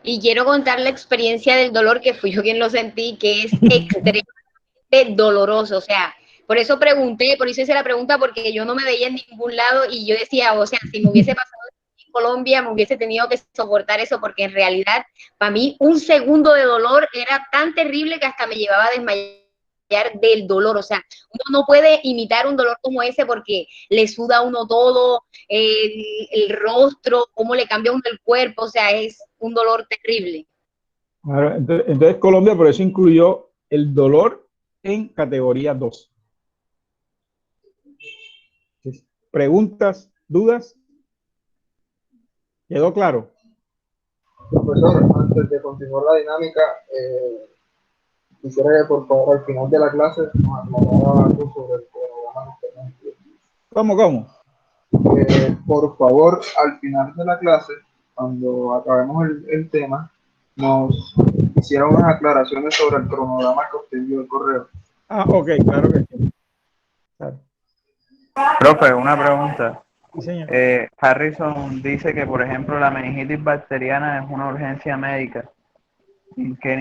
Y quiero contar la experiencia del dolor, que fui yo quien lo sentí, que es extremadamente doloroso. O sea, por eso pregunté, por eso hice la pregunta, porque yo no me veía en ningún lado y yo decía, o sea, si me hubiese pasado en Colombia, me hubiese tenido que soportar eso, porque en realidad, para mí, un segundo de dolor era tan terrible que hasta me llevaba a desmayar del dolor. O sea, uno no puede imitar un dolor como ese porque le suda a uno todo, el rostro, cómo le cambia a uno el cuerpo. O sea, es un dolor terrible. Claro, entonces Colombia por eso incluyó el dolor en categoría 2. ¿Preguntas? ¿Dudas? ¿Quedó claro? Profesor, antes de continuar la dinámica, quisiera que por favor al final de la clase nos aclarara algo sobre el cronograma. ¿Cómo? Por favor, al final de la clase, cuando acabemos el tema, nos hiciera unas aclaraciones sobre el cronograma que usted envió el correo. Ah, ok, claro que sí. Claro. Profe, una pregunta. Sí, señor. Harrison dice que, por ejemplo, la meningitis bacteriana es una urgencia médica. ¿En qué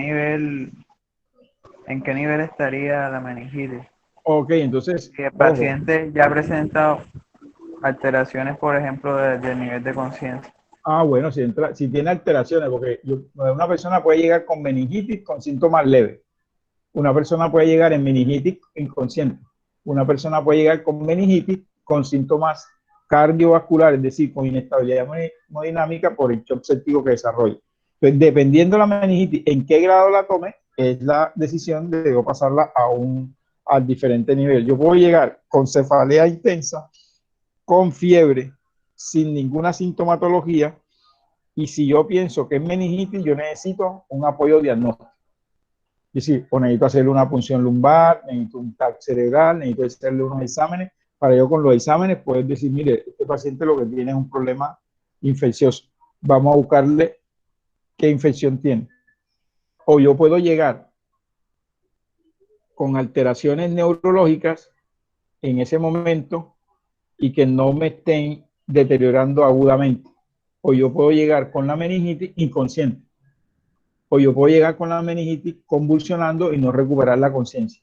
nivel estaría la meningitis? Ok, entonces, Si el ojo. paciente ya ha presentado alteraciones, por ejemplo, del nivel de conciencia. Bueno, si tiene alteraciones, porque una persona puede llegar con meningitis con síntomas leves. Una persona puede llegar en meningitis inconsciente. Una persona puede llegar con meningitis con síntomas cardiovasculares, es decir, con inestabilidad hemodinámica por el shock séptico que desarrolla. Entonces, dependiendo de la meningitis, en qué grado la tome, es la decisión de yo pasarla al diferente nivel. Yo puedo llegar con cefalea intensa, con fiebre, sin ninguna sintomatología, y si yo pienso que es meningitis, yo necesito un apoyo diagnóstico. Es decir, o necesito hacerle una punción lumbar, necesito un TAC cerebral, necesito hacerle unos exámenes, para yo con los exámenes poder decir, mire, este paciente lo que tiene es un problema infeccioso. Vamos a buscarle qué infección tiene. O yo puedo llegar con alteraciones neurológicas en ese momento y que no me estén deteriorando agudamente. O yo puedo llegar con la meningitis inconsciente. O yo puedo llegar con la meningitis convulsionando y no recuperar la conciencia.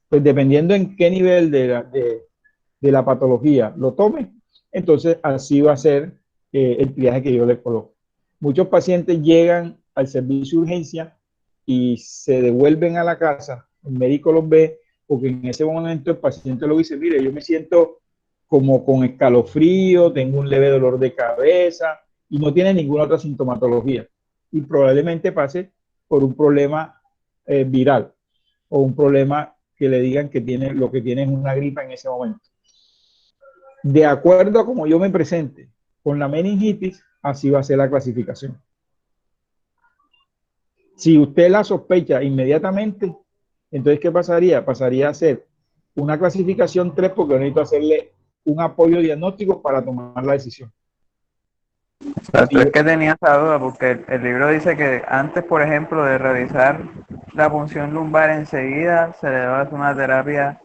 Pues dependiendo en qué nivel de la patología lo tome, entonces así va a ser el triaje que yo le coloco. Muchos pacientes llegan al servicio de urgencia y se devuelven a la casa, el médico los ve, porque en ese momento el paciente lo dice, mire, yo me siento como con escalofrío, tengo un leve dolor de cabeza y no tiene ninguna otra sintomatología. Y probablemente pase por un problema viral o un problema que le digan que lo que tiene es una gripa en ese momento. De acuerdo a cómo yo me presente con la meningitis, así va a ser la clasificación. Si usted la sospecha inmediatamente, entonces ¿qué pasaría? Pasaría a ser una clasificación 3 porque yo necesito hacerle un apoyo diagnóstico para tomar la decisión. Exacto, es que tenía esa duda porque el libro dice que antes, por ejemplo, de realizar la punción lumbar enseguida se le debe hacer una terapia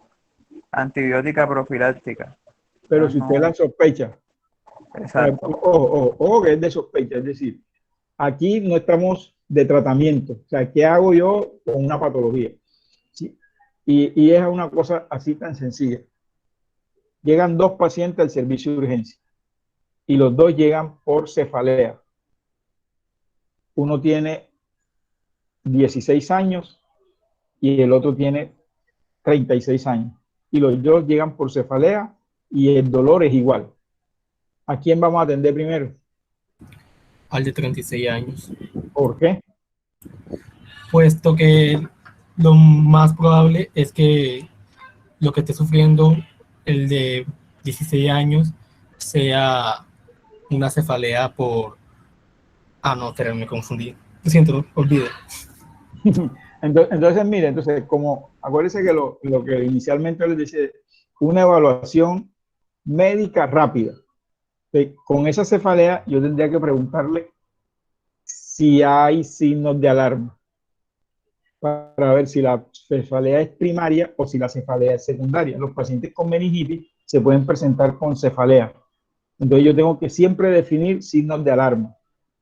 antibiótica profiláctica. Pero si usted la sospecha, exacto. Ojo que es de sospecha, es decir, aquí no estamos de tratamiento, o sea, ¿qué hago yo con una patología? ¿Sí? Y es una cosa así tan sencilla. Llegan 2 pacientes al servicio de urgencia y los 2 llegan por cefalea. Uno tiene 16 años y el otro tiene 36 años. Y los 2 llegan por cefalea y el dolor es igual. ¿A quién vamos a atender primero? Al de 36 años. ¿Por qué? Puesto que lo más probable es que lo que esté sufriendo el de 16 años sea una cefalea por... no, pero me confundí. Lo siento, olvidé. Entonces, mire, como acuérdense que lo que inicialmente les decía, una evaluación médica rápida. Con esa cefalea yo tendría que preguntarle si hay signos de alarma para ver si la cefalea es primaria o si la cefalea es secundaria. Los pacientes con meningitis se pueden presentar con cefalea. Entonces yo tengo que siempre definir signos de alarma.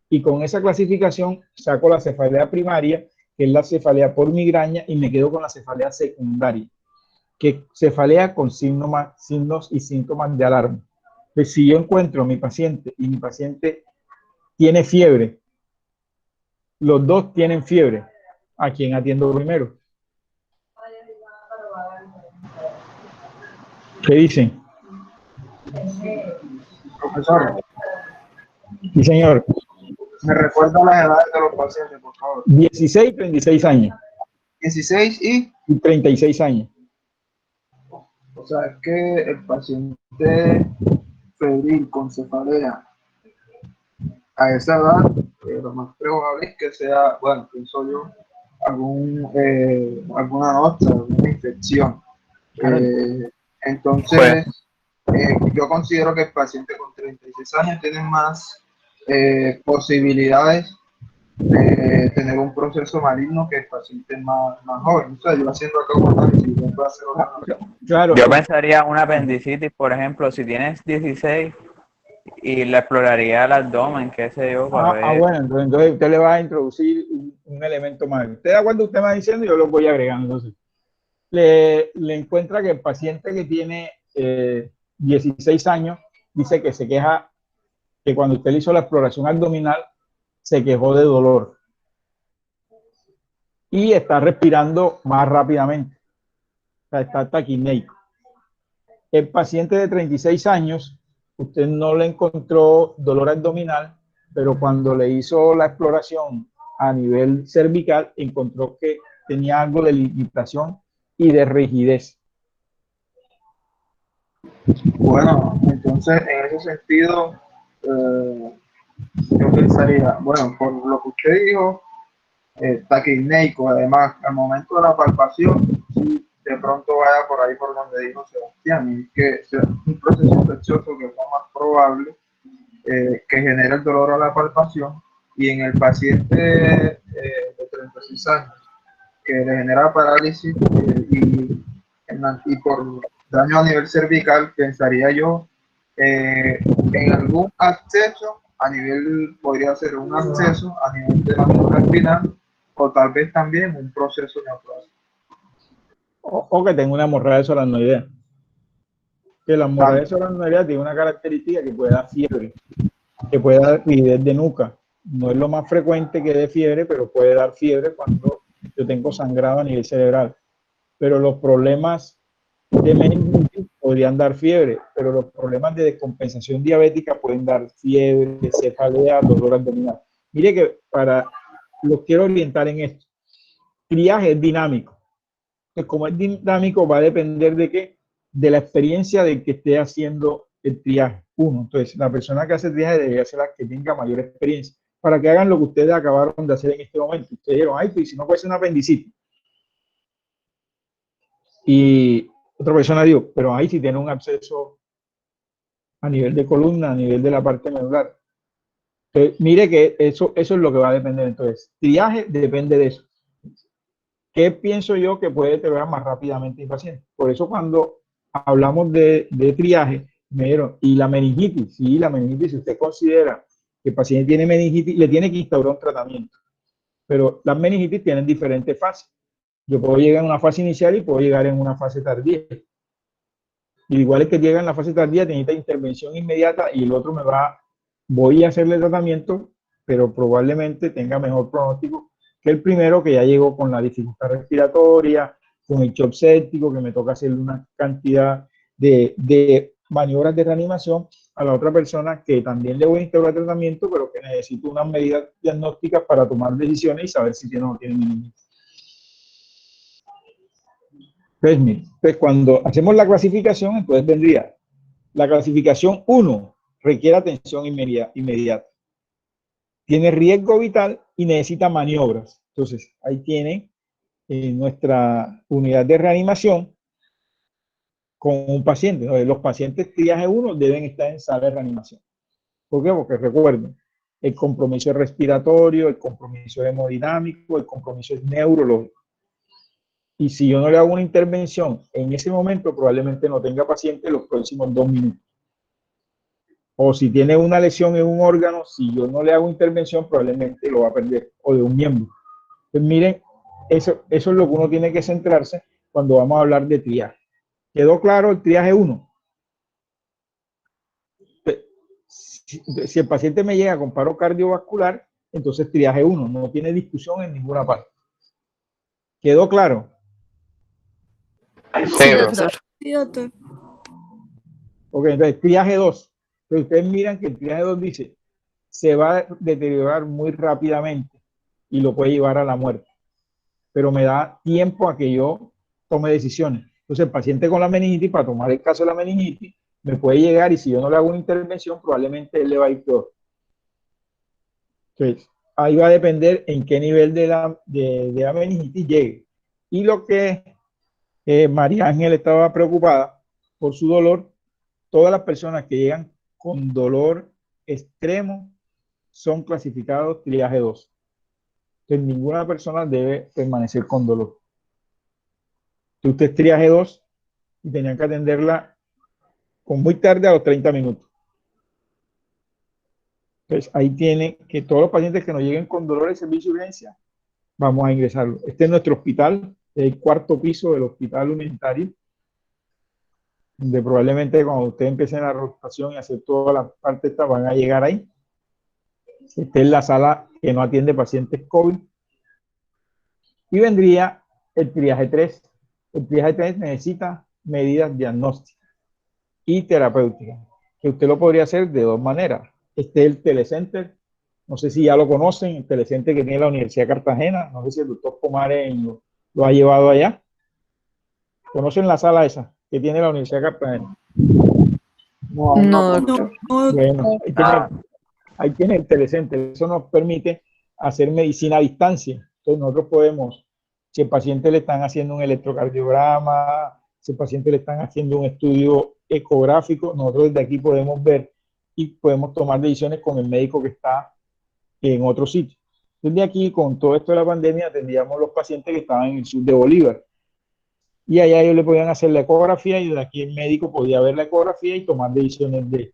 Y con esa clasificación saco la cefalea primaria, que es la cefalea por migraña, y me quedo con la cefalea secundaria, que es cefalea con signos y síntomas de alarma. Pues si yo encuentro a mi paciente y mi paciente tiene fiebre, los 2 tienen fiebre, ¿a quién atiendo primero? ¿Qué dicen? Profesor. Sí, señor. ¿Me recuerda las edades de los pacientes, por favor? 16 y 36 años. 16 y 36 años. O sea, es que el paciente febril con cefalea a esa edad, lo más probable es que sea, bueno, pienso yo, alguna nota, alguna infección. Entonces, yo considero que el paciente con 36 años tiene más posibilidades de tener un proceso maligno que el paciente es más joven. O sea, yo haciendo acá un análisis, yo puedo hacer una Claro. Yo pensaría una apendicitis, por ejemplo, si tienes 16 y le exploraría el abdomen, qué sé yo, para ver. Bueno, entonces usted le va a introducir un elemento más. Usted da cuando usted va diciendo, yo lo voy agregando. Entonces, le encuentra que el paciente que tiene 16 años dice que se queja que cuando usted le hizo la exploración abdominal se quejó de dolor y está respirando más rápidamente, o sea, está taquineico. El paciente de 36 años, usted no le encontró dolor abdominal, pero cuando le hizo la exploración a nivel cervical, encontró que tenía algo de limitación y de rigidez. Bueno, entonces en ese sentido, yo pensaría, bueno, por lo que usted dijo, taquineico, además, al momento de la palpación, si de pronto vaya por ahí por donde dijo Sebastián, y que sea un proceso infeccioso que es lo más probable que genere el dolor a la palpación, y en el paciente de 36 años, que le genera parálisis y por daño a nivel cervical, pensaría yo en algún acceso a nivel, podría ser un acceso a nivel de la médula espinal, o tal vez también un proceso neoplásico. O que tenga una hemorragia solanoidea. Que la hemorragia solanoidea tiene una característica que puede dar fiebre, que puede dar rigidez de nuca. No es lo más frecuente que dé fiebre, pero puede dar fiebre cuando yo tengo sangrado a nivel cerebral. Pero los problemas de meningitis podrían dar fiebre, pero los problemas de descompensación diabética pueden dar fiebre, cefalea, dolor abdominal. Mire que los quiero orientar en esto. Triaje es dinámico. Pues como es dinámico, va a depender de qué, de la experiencia del que esté haciendo el triaje. Uno, entonces la persona que hace triaje debería ser la que tenga mayor experiencia, para que hagan lo que ustedes acabaron de hacer en este momento. Ustedes dijeron, ay, pues si no puede ser una apendicitis. Y otra persona dijo, pero ahí si tiene un absceso a nivel de columna, a nivel de la parte medular. Entonces, mire que eso es lo que va a depender. Entonces, triaje depende de eso. ¿Qué pienso yo que puede deteriorar más rápidamente el paciente? Por eso cuando hablamos de triaje, me dieron, y la meningitis, sí, la meningitis, si usted considera que el paciente tiene meningitis, le tiene que instaurar un tratamiento. Pero las meningitis tienen diferentes fases. Yo puedo llegar en una fase inicial y puedo llegar en una fase tardía. Y igual es que llega en la fase tardía, necesita intervención inmediata y el otro voy a hacerle tratamiento, pero probablemente tenga mejor pronóstico que el primero que ya llegó con la dificultad respiratoria, con el shock séptico, que me toca hacerle una cantidad de maniobras de reanimación a la otra persona que también le voy a instaurar tratamiento, pero que necesito unas medidas diagnósticas para tomar decisiones y saber si tiene o no tiene meningitis. Entonces, cuando hacemos la clasificación, entonces vendría la clasificación 1, requiere atención inmediata. Tiene riesgo vital y necesita maniobras. Entonces, ahí tiene nuestra unidad de reanimación con un paciente. Entonces, los pacientes triaje 1 deben estar en sala de reanimación. ¿Por qué? Porque recuerden, el compromiso es respiratorio, el compromiso es hemodinámico, el compromiso es neurológico. Y si yo no le hago una intervención en ese momento, probablemente no tenga paciente los próximos 2 minutos. O si tiene una lesión en un órgano, si yo no le hago intervención, probablemente lo va a perder, o de un miembro. Entonces, miren, eso es lo que uno tiene que centrarse cuando vamos a hablar de triaje. ¿Quedó claro el triaje 1? Si el paciente me llega con paro cardiovascular, entonces triaje 1, no tiene discusión en ninguna parte. ¿Quedó claro? Sí, doctor. Sí, doctor. Ok, entonces triaje 2. Entonces ustedes miran que el triaje 2 dice, se va a deteriorar muy rápidamente y lo puede llevar a la muerte. Pero me da tiempo a que yo tome decisiones. Entonces el paciente con la meningitis, para tomar el caso de la meningitis, me puede llegar y si yo no le hago una intervención, probablemente él le va a ir peor. Entonces, ahí va a depender en qué nivel de la meningitis llegue. Y lo que María Ángel estaba preocupada por su dolor, todas las personas que llegan con dolor extremo son clasificados triaje 2. Entonces, ninguna persona debe permanecer con dolor. Si usted es triaje 2 y tenían que atenderla con muy tarde a los 30 minutos. Entonces, ahí tiene que todos los pacientes que nos lleguen con dolor de servicio de urgencia, vamos a ingresarlo. Este es nuestro hospital, el cuarto piso del hospital universitario, donde probablemente cuando ustedes empiecen la rotación y hacer toda la parte esta, van a llegar ahí. Esta es la sala que no atiende pacientes COVID. Y vendría el triaje 3. El triaje 3 necesita medidas diagnósticas y terapéuticas, que usted lo podría hacer de dos maneras. Este es el telecenter, no sé si ya lo conocen, el telecenter que tiene la Universidad de Cartagena, no sé si el doctor Pomares lo ha llevado allá. ¿Conocen la sala esa que tiene la Universidad de Cartagena? No, doctor. Bueno, ahí tiene el telecenter, eso nos permite hacer medicina a distancia. Entonces nosotros podemos, si al paciente le están haciendo un electrocardiograma, si al paciente le están haciendo un estudio ecográfico, nosotros desde aquí podemos ver y podemos tomar decisiones con el médico que está en otro sitio. Desde aquí, con todo esto de la pandemia, atendíamos los pacientes que estaban en el sur de Bolívar. Y allá ellos le podían hacer la ecografía y de aquí el médico podía ver la ecografía y tomar decisiones de...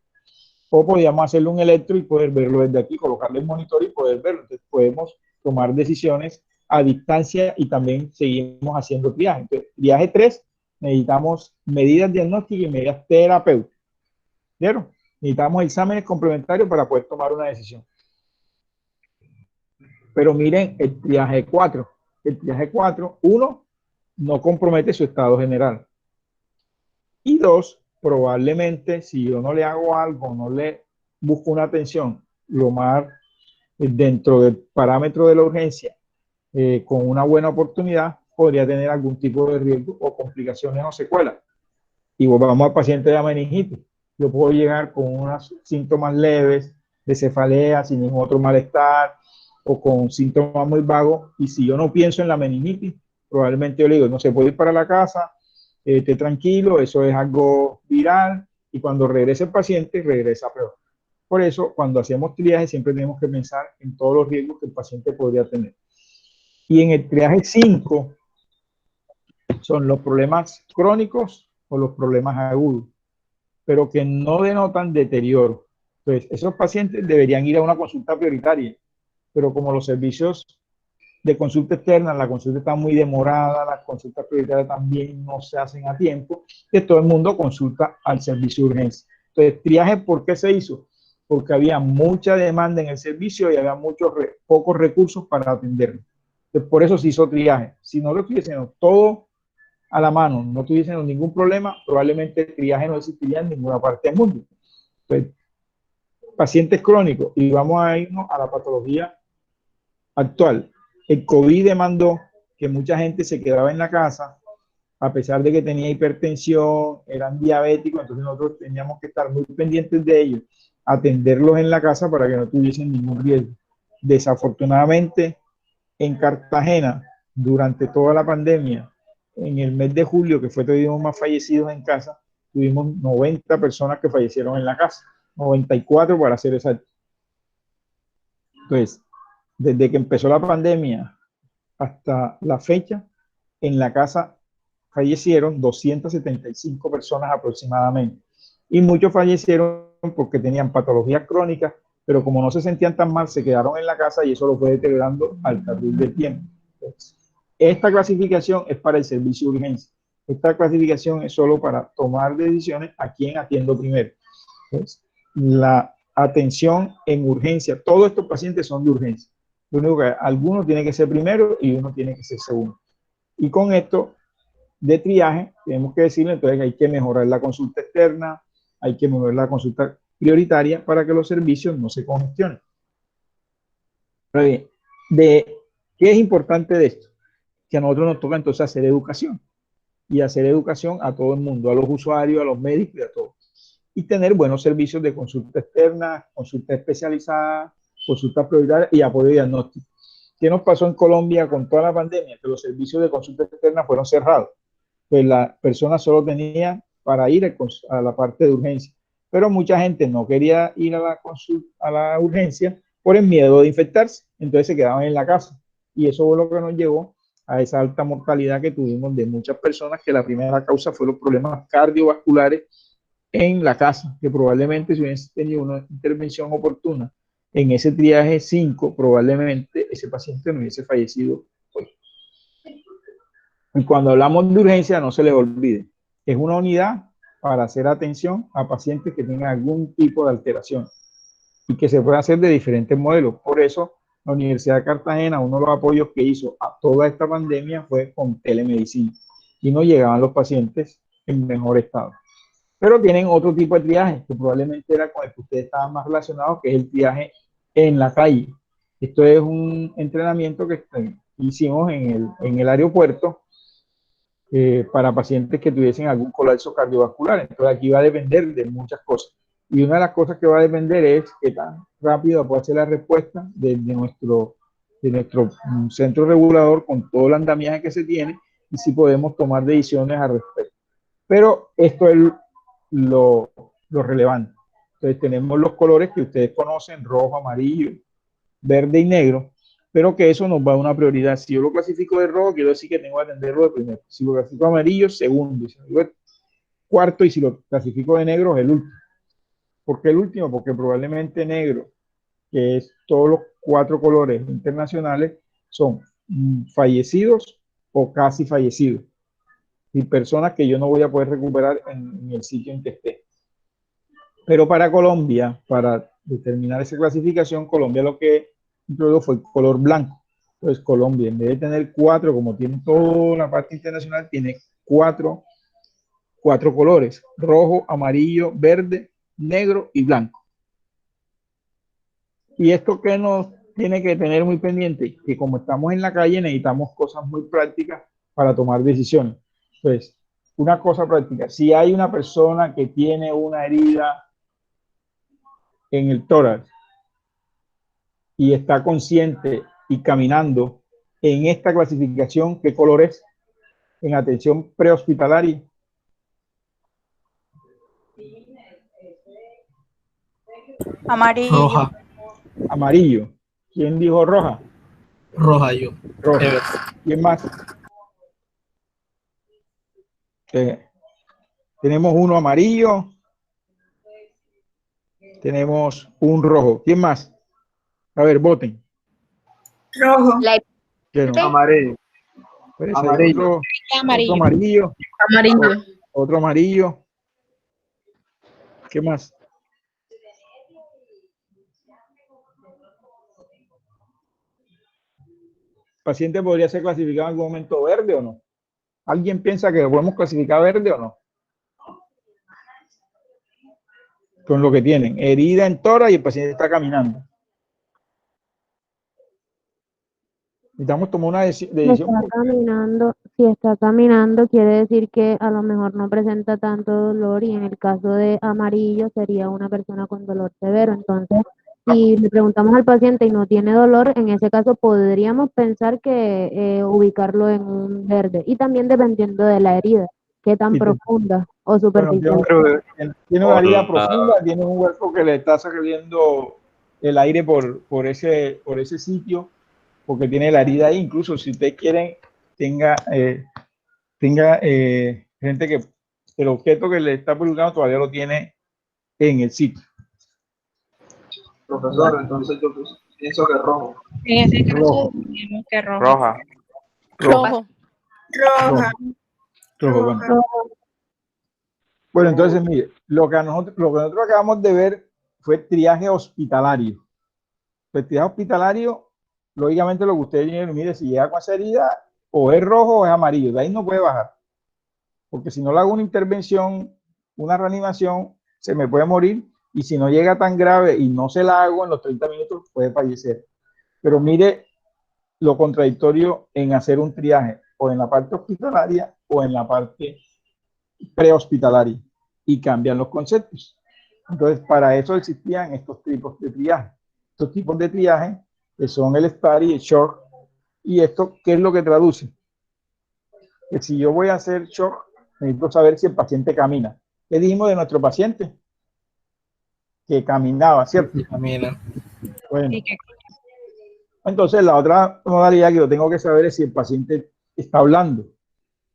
O podíamos hacerle un electro y poder verlo desde aquí, colocarle el monitor y poder verlo. Entonces podemos tomar decisiones a distancia y también seguimos haciendo triaje. Entonces, triaje 3, necesitamos medidas diagnósticas y medidas terapéuticas. ¿Vieron? Necesitamos exámenes complementarios para poder tomar una decisión. Pero miren el triaje 4. El triaje 4, 1, no compromete su estado general. Y 2, probablemente si yo no le hago algo, no le busco una atención lo más dentro del parámetro de la urgencia, con una buena oportunidad, podría tener algún tipo de riesgo o complicaciones o secuelas. Y volvamos al paciente de meningitis. Yo puedo llegar con unos síntomas leves de cefalea, sin ningún otro malestar, o con síntomas muy vagos, y si yo no pienso en la meningitis, probablemente yo le digo, no se puede ir para la casa, esté tranquilo, eso es algo viral, y cuando regrese el paciente, regresa peor. Por eso, cuando hacemos triaje, siempre tenemos que pensar en todos los riesgos que el paciente podría tener. Y en el triaje 5, son los problemas crónicos o los problemas agudos, pero que no denotan deterioro. Entonces, esos pacientes deberían ir a una consulta prioritaria, pero como los servicios de consulta externa, la consulta está muy demorada, las consultas prioritarias también no se hacen a tiempo, que todo el mundo consulta al servicio de urgencia. Entonces, triaje, ¿por qué se hizo? Porque había mucha demanda en el servicio y había pocos recursos para atenderlo. Entonces, por eso se hizo triaje. Si no lo tuviésemos todo a la mano, no tuviésemos ningún problema, probablemente el triaje no existiría en ninguna parte del mundo. Entonces, pacientes crónicos, y vamos a irnos a la patología actual. El COVID demandó que mucha gente se quedaba en la casa, a pesar de que tenía hipertensión, eran diabéticos, entonces nosotros teníamos que estar muy pendientes de ellos, atenderlos en la casa para que no tuviesen ningún riesgo. Desafortunadamente, en Cartagena, durante toda la pandemia, en el mes de julio, que fue tuvimos más fallecidos en casa, tuvimos 90 personas que fallecieron en la casa, 94 para ser exacto. Entonces, desde que empezó la pandemia hasta la fecha, en la casa fallecieron 275 personas aproximadamente. Y muchos fallecieron porque tenían patologías crónicas, pero como no se sentían tan mal, se quedaron en la casa y eso lo fue deteriorando al transcurrir del tiempo. Entonces, esta clasificación es para el servicio de urgencia. Esta clasificación es solo para tomar decisiones a quién atiendo primero. Entonces, la atención en urgencia, todos estos pacientes son de urgencia. Lo único que algunos tienen que ser primero y uno tiene que ser segundo. Y con esto de triaje, tenemos que decirle entonces que hay que mejorar la consulta externa, hay que mejorar la consulta prioritaria para que los servicios no se congestionen. Pero bien, ¿qué es importante de esto? Que a nosotros nos toca entonces hacer educación. Y hacer educación a todo el mundo, a los usuarios, a los médicos y a todos. Y tener buenos servicios de consulta externa, consulta especializada, consultas prioritarias y apoyo diagnóstico. ¿Qué nos pasó en Colombia con toda la pandemia? Que los servicios de consulta externa fueron cerrados. Pues la persona solo tenía para ir a la parte de urgencia. Pero mucha gente no quería ir a la urgencia por el miedo de infectarse. Entonces se quedaban en la casa. y eso fue lo que nos llevó a esa alta mortalidad que tuvimos de muchas personas, que la primera causa fue los problemas cardiovasculares en la casa, que probablemente si hubiese tenido una intervención oportuna en ese triaje 5, probablemente ese paciente no hubiese fallecido hoy. Y cuando hablamos de urgencia, no se les olvide, es una unidad para hacer atención a pacientes que tengan algún tipo de alteración y que se puede hacer de diferentes modelos. Por eso, la Universidad de Cartagena, uno de los apoyos que hizo a toda esta pandemia fue con telemedicina, y no llegaban los pacientes en mejor estado. Pero tienen otro tipo de triaje, que probablemente era con el que ustedes estaban más relacionados, que es el triaje en la calle. Esto es un entrenamiento que hicimos en el aeropuerto para pacientes que tuviesen algún colapso cardiovascular. Entonces aquí va a depender de muchas cosas. Y una de las cosas que va a depender es qué tan rápido puede ser la respuesta de nuestro centro regulador con todo el andamiaje que se tiene, y si podemos tomar decisiones al respecto. Pero esto es lo relevante. Entonces tenemos los colores que ustedes conocen: rojo, amarillo, verde y negro, pero que eso nos va a una prioridad. Si yo lo clasifico de rojo, quiero decir que tengo que atenderlo de primero. Si lo clasifico de amarillo, segundo. Si lo clasifico de cuarto, y si lo clasifico de negro, es el último. ¿Por qué el último? Porque probablemente negro, que es todos los 4 colores internacionales, son fallecidos o casi fallecidos, y personas que yo no voy a poder recuperar en el sitio en que esté. Pero para Colombia, para determinar esa clasificación, Colombia lo que introdujo fue el color blanco. Entonces Colombia, en vez de tener 4, como tiene toda la parte internacional, tiene 4 colores: rojo, amarillo, verde, negro y blanco. Y esto que nos tiene que tener muy pendiente, que como estamos en la calle necesitamos cosas muy prácticas para tomar decisiones. Entonces, una cosa práctica: si hay una persona que tiene una herida en el tórax y está consciente y caminando, en esta clasificación, ¿qué color es en atención prehospitalaria? Amarillo. Roja. Amarillo. ¿Quién dijo roja? Roja yo. Roja. ¿Quién más? Tenemos uno amarillo. Tenemos un rojo. ¿Quién más? A ver, voten. Rojo. No? Amarillo. Pues Amarillo. Otro amarillo. Amarillo. Otro amarillo. ¿Qué más? ¿El paciente podría ser clasificado en algún momento verde o no? ¿Alguien piensa que lo podemos clasificar verde o no? Con lo que tienen: herida en tórax y el paciente está caminando. Necesitamos tomar una decisión. Si está caminando, quiere decir que a lo mejor no presenta tanto dolor, y en el caso de amarillo sería una persona con dolor severo. Entonces, si le preguntamos al paciente y no tiene dolor, en ese caso podríamos pensar que ubicarlo en un verde, y también dependiendo de la herida, qué tan profunda o superficial. Bueno, tiene una herida profunda, tiene un hueco que le está saliendo el aire por ese sitio, porque tiene la herida ahí. Incluso si ustedes quieren, tenga gente que el objeto que le está publicando todavía lo tiene en el sitio. Profesor, entonces yo pienso que rojo. En ese caso, digamos que rojo. Roja. Rojo. Rojo. Bueno, entonces, mire, lo que nosotros acabamos de ver fue triaje hospitalario. El triaje hospitalario, lógicamente, lo que ustedes dijeron: mire, si llega con esa herida, o es rojo o es amarillo, de ahí no puede bajar. Porque si no le hago una intervención, una reanimación, se me puede morir, y si no llega tan grave y no se la hago en los 30 minutos, puede fallecer. Pero mire lo contradictorio en hacer un triaje, o en la parte hospitalaria o en la parte prehospitalaria, y cambian los conceptos. Entonces, para eso existían estos tipos de triaje. Estos tipos de triaje, que son el STAR y el SHORT. ¿Y esto qué es lo que traduce? Que si yo voy a hacer SHORT, necesito saber si el paciente camina. ¿Qué dijimos de nuestro paciente? Que caminaba, ¿cierto? Camina. Bueno, Entonces, la otra modalidad que yo tengo que saber es si el paciente está hablando.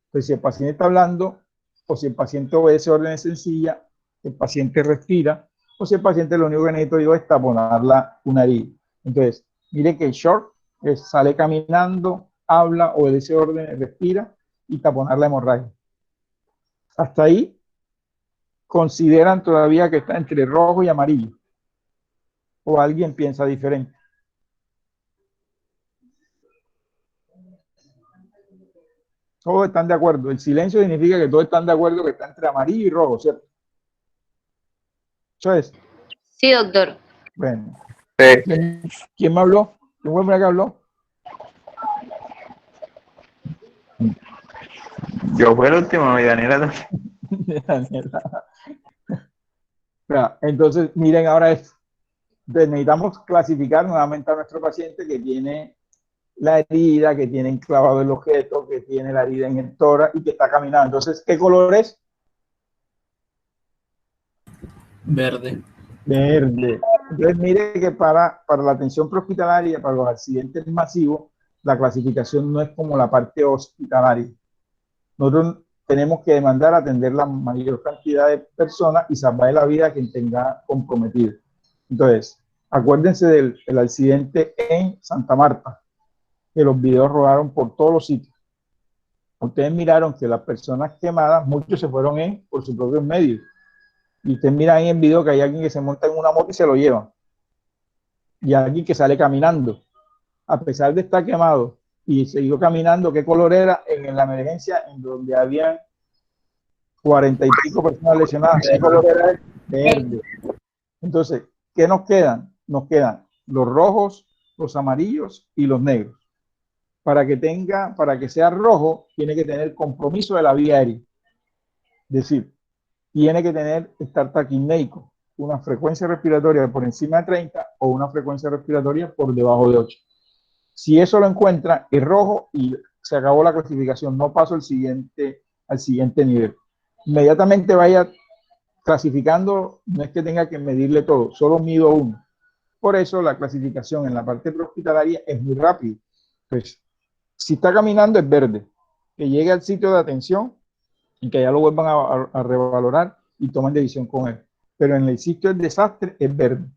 Entonces, si el paciente está hablando o si el paciente obedece órdenes sencillas, el paciente respira, o si el paciente lo único que necesito yo es taponar una herida. Entonces, mire que el short sale caminando, habla, obedece órdenes, respira y taponar la hemorragia. Hasta ahí consideran todavía que está entre rojo y amarillo. O alguien piensa diferente. Todos están de acuerdo. El silencio significa que todos están de acuerdo que está entre amarillo y rojo, ¿cierto? ¿Eso es? Sí, doctor. Bueno. ¿Quién me habló? ¿Quién fue el que habló? Yo fui el último y Daniela. Daniela. Entonces, miren ahora esto. Entonces, necesitamos clasificar nuevamente a nuestro paciente que tiene la herida, que tiene enclavado el objeto, que tiene la herida en el tórax y que está caminando. Entonces, ¿qué color es? Verde. Verde. Entonces, mire que para la atención prehospitalaria, para los accidentes masivos, la clasificación no es como la parte hospitalaria. Nosotros tenemos que demandar atender la mayor cantidad de personas y salvar la vida a quien tenga comprometido. Entonces, acuérdense del accidente en Santa Marta, que los videos rodaron por todos los sitios. Ustedes miraron que las personas quemadas, muchos se fueron por sus propios medios. Y ustedes miran ahí en video que hay alguien que se monta en una moto y se lo lleva. Y alguien que sale caminando. A pesar de estar quemado y siguió caminando, ¿qué color era? En la emergencia, en donde habían 40 y pico personas lesionadas. ¿Qué color era? Verde. Entonces, ¿qué nos quedan? Nos quedan los rojos, los amarillos y los negros. Para que sea rojo, tiene que tener compromiso de la vía aérea. Es decir, tiene que estar taquipnéico, una frecuencia respiratoria por encima de 30 o una frecuencia respiratoria por debajo de 8. Si eso lo encuentra, es rojo y se acabó la clasificación, no paso al siguiente nivel. Inmediatamente vaya clasificando, no es que tenga que medirle todo, solo mido uno. Por eso la clasificación en la parte prehospitalaria es muy rápida. Pues, si está caminando es verde, que llegue al sitio de atención y que ya lo vuelvan a revalorar y tomen decisión con él. Pero en el sitio del desastre es verde.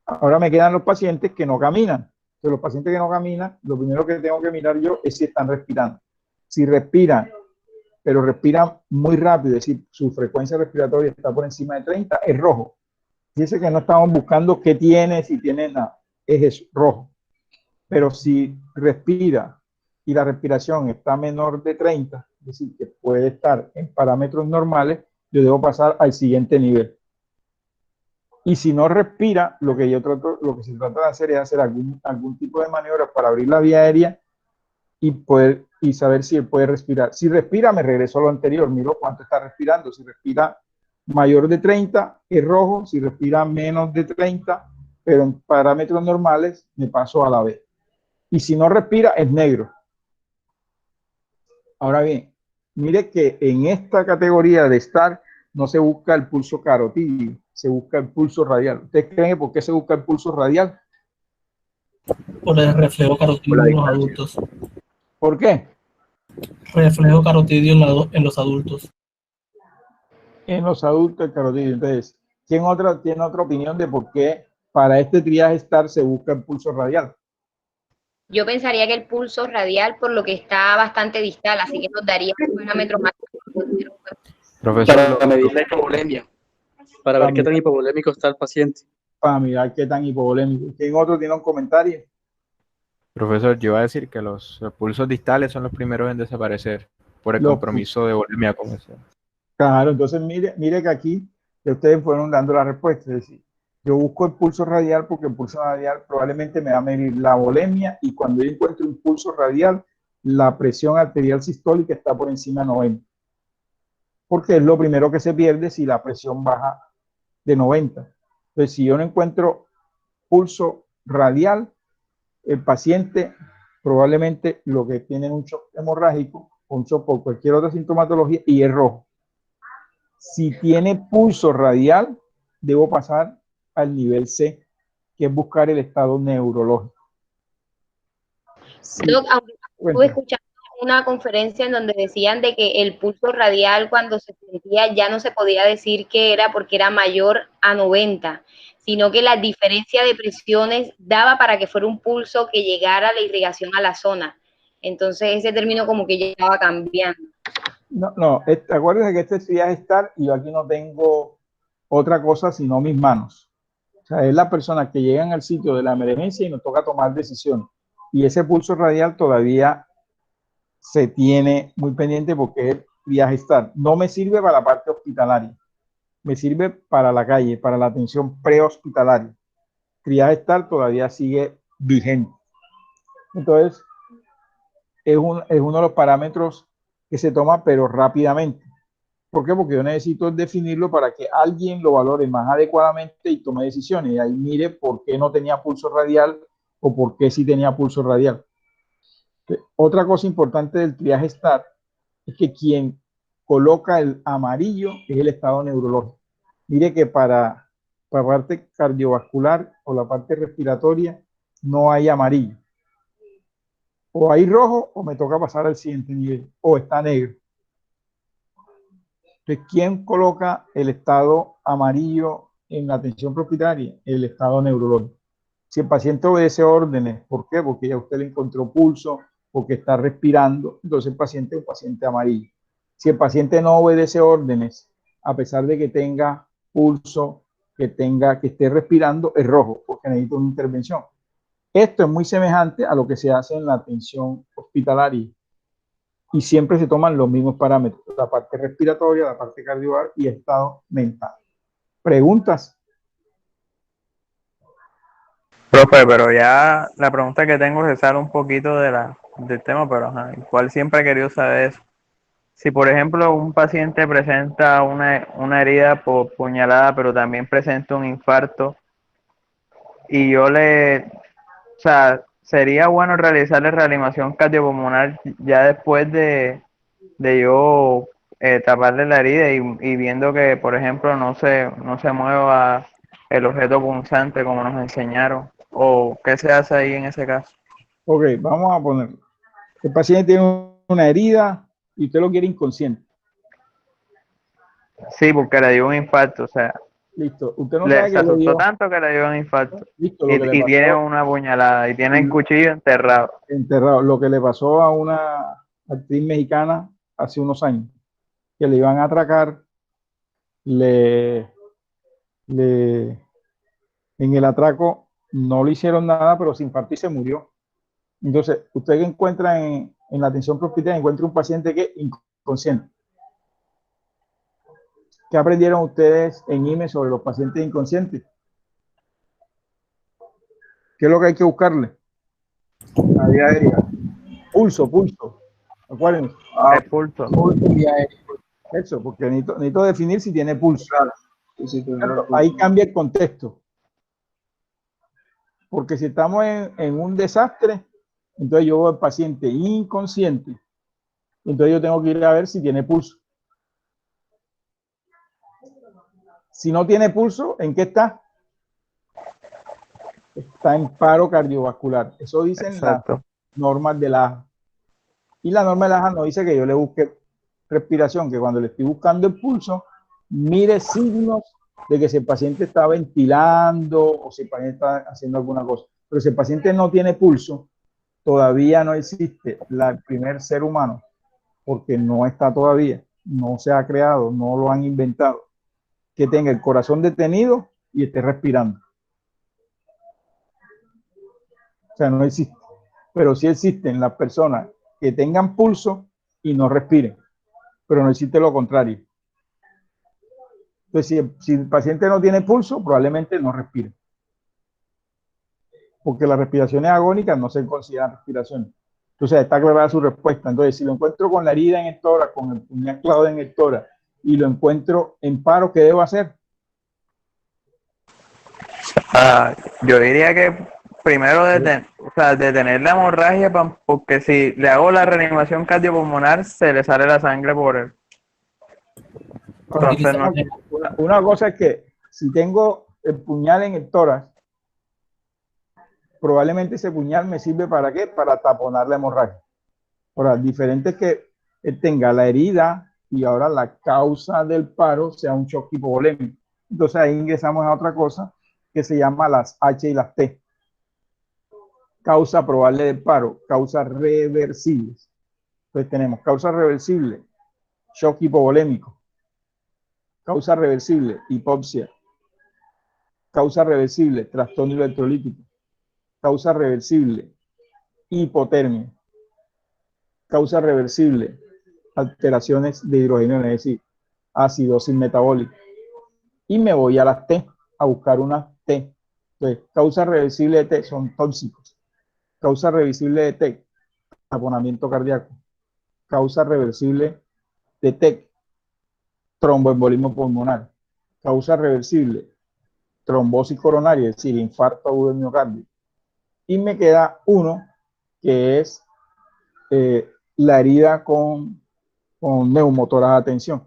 Ahora me quedan los pacientes que no caminan. Entonces, los pacientes que no caminan, lo primero que tengo que mirar yo es si están respirando. Si respiran, pero respiran muy rápido, es decir, su frecuencia respiratoria está por encima de 30, es rojo. Dice que no estamos buscando qué tiene, si tiene nada, es eso, rojo. Pero si respira y la respiración está menor de 30, es decir, que puede estar en parámetros normales, yo debo pasar al siguiente nivel. Y si no respira, lo que se trata de hacer es hacer algún tipo de maniobra para abrir la vía aérea y saber si él puede respirar. Si respira, me regreso a lo anterior, miro cuánto está respirando. Si respira mayor de 30, es rojo. Si respira menos de 30, pero en parámetros normales, me paso a la B. Y si no respira, es negro. Ahora bien, mire que en esta categoría de estar no se busca el pulso carotídeo, se busca el pulso radial. ¿Ustedes creen por qué se busca el pulso radial? Por el reflejo carotídeo en los adultos. ¿Por qué? Reflejo carotídeo en los adultos. En los adultos el carotídeo. Entonces, ¿tiene otra opinión de por qué para este triaje estar se busca el pulso radial? Yo pensaría que el pulso radial, por lo que está bastante distal, así que nos daría un parámetro más. Profesor, para medir la hipovolemia, para ver qué tan hipovolémico está el paciente. Para mirar qué tan hipovolémico. ¿Quién otro tiene un comentario? Profesor, yo iba a decir que los pulsos distales son los primeros en desaparecer por el compromiso de volemia comercial. Claro, entonces mire que aquí que ustedes fueron dando la respuesta. Es decir, yo busco el pulso radial porque el pulso radial probablemente me va a medir la volemia y cuando yo encuentro un pulso radial, la presión arterial sistólica está por encima de 90. Porque es lo primero que se pierde si la presión baja de 90. Entonces, si yo no encuentro pulso radial, el paciente probablemente lo que tiene es un shock hemorrágico, un shock por cualquier otra sintomatología y es rojo. Si tiene pulso radial, debo pasar al nivel C, que es buscar el estado neurológico. Doc, aunque estuve escuchando una conferencia en donde decían de que el pulso radial cuando se sentía ya no se podía decir que era porque era mayor a 90, sino que la diferencia de presiones daba para que fuera un pulso que llegara la irrigación a la zona. Entonces ese término como que ya estaba cambiando. No, acuérdense que este triaje estar y yo aquí no tengo otra cosa sino mis manos. O sea, es la persona que llegan al sitio de la emergencia y nos toca tomar decisiones. Y ese pulso radial todavía se tiene muy pendiente porque es triaje estar. No me sirve para la parte hospitalaria, me sirve para la calle, para la atención prehospitalaria. Triaje estar todavía sigue vigente. Entonces, es uno de los parámetros que se toma, pero rápidamente. ¿Por qué? Porque yo necesito definirlo para que alguien lo valore más adecuadamente y tome decisiones. Y ahí mire por qué no tenía pulso radial o por qué sí tenía pulso radial. Otra cosa importante del triaje STAR es que quien coloca el amarillo es el estado neurológico. Mire que para la parte cardiovascular o la parte respiratoria no hay amarillo. O hay rojo o me toca pasar al siguiente nivel, o está negro. Entonces, ¿quién coloca el estado amarillo en la atención prehospitalaria? El estado neurológico. Si el paciente obedece órdenes, ¿por qué? Porque ya usted le encontró pulso, porque está respirando, entonces el paciente es un paciente amarillo. Si el paciente no obedece órdenes, a pesar de que tenga pulso, que esté respirando, es rojo, porque necesita una intervención. Esto es muy semejante a lo que se hace en la atención hospitalaria y siempre se toman los mismos parámetros, la parte respiratoria, la parte cardiovascular y estado mental. ¿Preguntas? Profe, pero ya la pregunta que tengo se sale un poquito del tema, pero igual siempre he querido saber eso. Si, por ejemplo, un paciente presenta una herida por puñalada, pero también presenta un infarto, y o sea, sería bueno realizarle reanimación cardiopulmonar ya después de yo taparle la herida y viendo que, por ejemplo, no se mueva el objeto punzante como nos enseñaron, o qué se hace ahí en ese caso. Ok, vamos a ponerlo. El paciente tiene una herida y usted lo quiere inconsciente. Sí, porque le dio un infarto, o sea. Listo. Usted no sabe se asustó tanto que le dio un infarto. Listo, y tiene una puñalada y tiene el cuchillo enterrado. Enterrado. Lo que le pasó a una actriz mexicana hace unos años, que le iban a atracar, en el atraco no le hicieron nada, pero se infartó y se murió. Entonces, usted que encuentra en la atención prehospitalaria, encuentra un paciente que inconsciente. ¿Qué aprendieron ustedes en IME sobre los pacientes inconscientes? ¿Qué es lo que hay que buscarle? La vía aérea. Pulso. Acuérdense. El pulso. Eso, porque necesito definir si tiene pulso. Claro. Sí, claro, ahí cambia el contexto. Porque si estamos en un desastre, entonces yo veo al paciente inconsciente. Entonces yo tengo que ir a ver si tiene pulso. Si no tiene pulso, ¿en qué está? Está en paro cardiovascular. Eso dicen las normas de la AJA. Y la norma de la AJA no dice que yo le busque respiración, que cuando le estoy buscando el pulso, mire signos de que si el paciente está ventilando o si el paciente está haciendo alguna cosa. Pero si el paciente no tiene pulso, todavía no existe el primer ser humano, porque no está todavía, no se ha creado, no lo han inventado, que tenga el corazón detenido y esté respirando. O sea, no existe. Pero sí existen las personas que tengan pulso y no respiren, pero no existe lo contrario. Entonces, si el paciente no tiene pulso, probablemente no respire. Porque las respiraciones agónicas no se consideran respiraciones. Entonces, está aclarada su respuesta. Entonces, si lo encuentro con la herida en el tórax, con el puñal clavado en el tórax, y lo encuentro en paro, ¿qué debo hacer? Yo diría que primero detener la hemorragia, porque si le hago la reanimación cardiopulmonar, se le sale la sangre por él. Entonces, una cosa es que si tengo el puñal en el tórax probablemente ese puñal me sirve ¿para qué? Para taponar la hemorragia. Ahora, diferente es que él tenga la herida y ahora la causa del paro sea un shock hipovolémico. Entonces ahí ingresamos a otra cosa que se llama las H y las T. Causa probable del paro, causas reversibles. Entonces tenemos causa reversible, shock hipovolémico. Causa reversible, hipoxia. Causa reversible, trastorno electrolítico. Causa reversible, hipotermia. Causa reversible, alteraciones de hidrógeno, es decir, acidosis metabólica. Y me voy a las T, a buscar una T. Entonces, causa reversible de T son tóxicos. Causa reversible de T, taponamiento cardíaco. Causa reversible de T, tromboembolismo pulmonar. Causa reversible, trombosis coronaria, es decir, infarto agudo del miocardio. Y me queda uno que es la herida con neumotorax a tensión.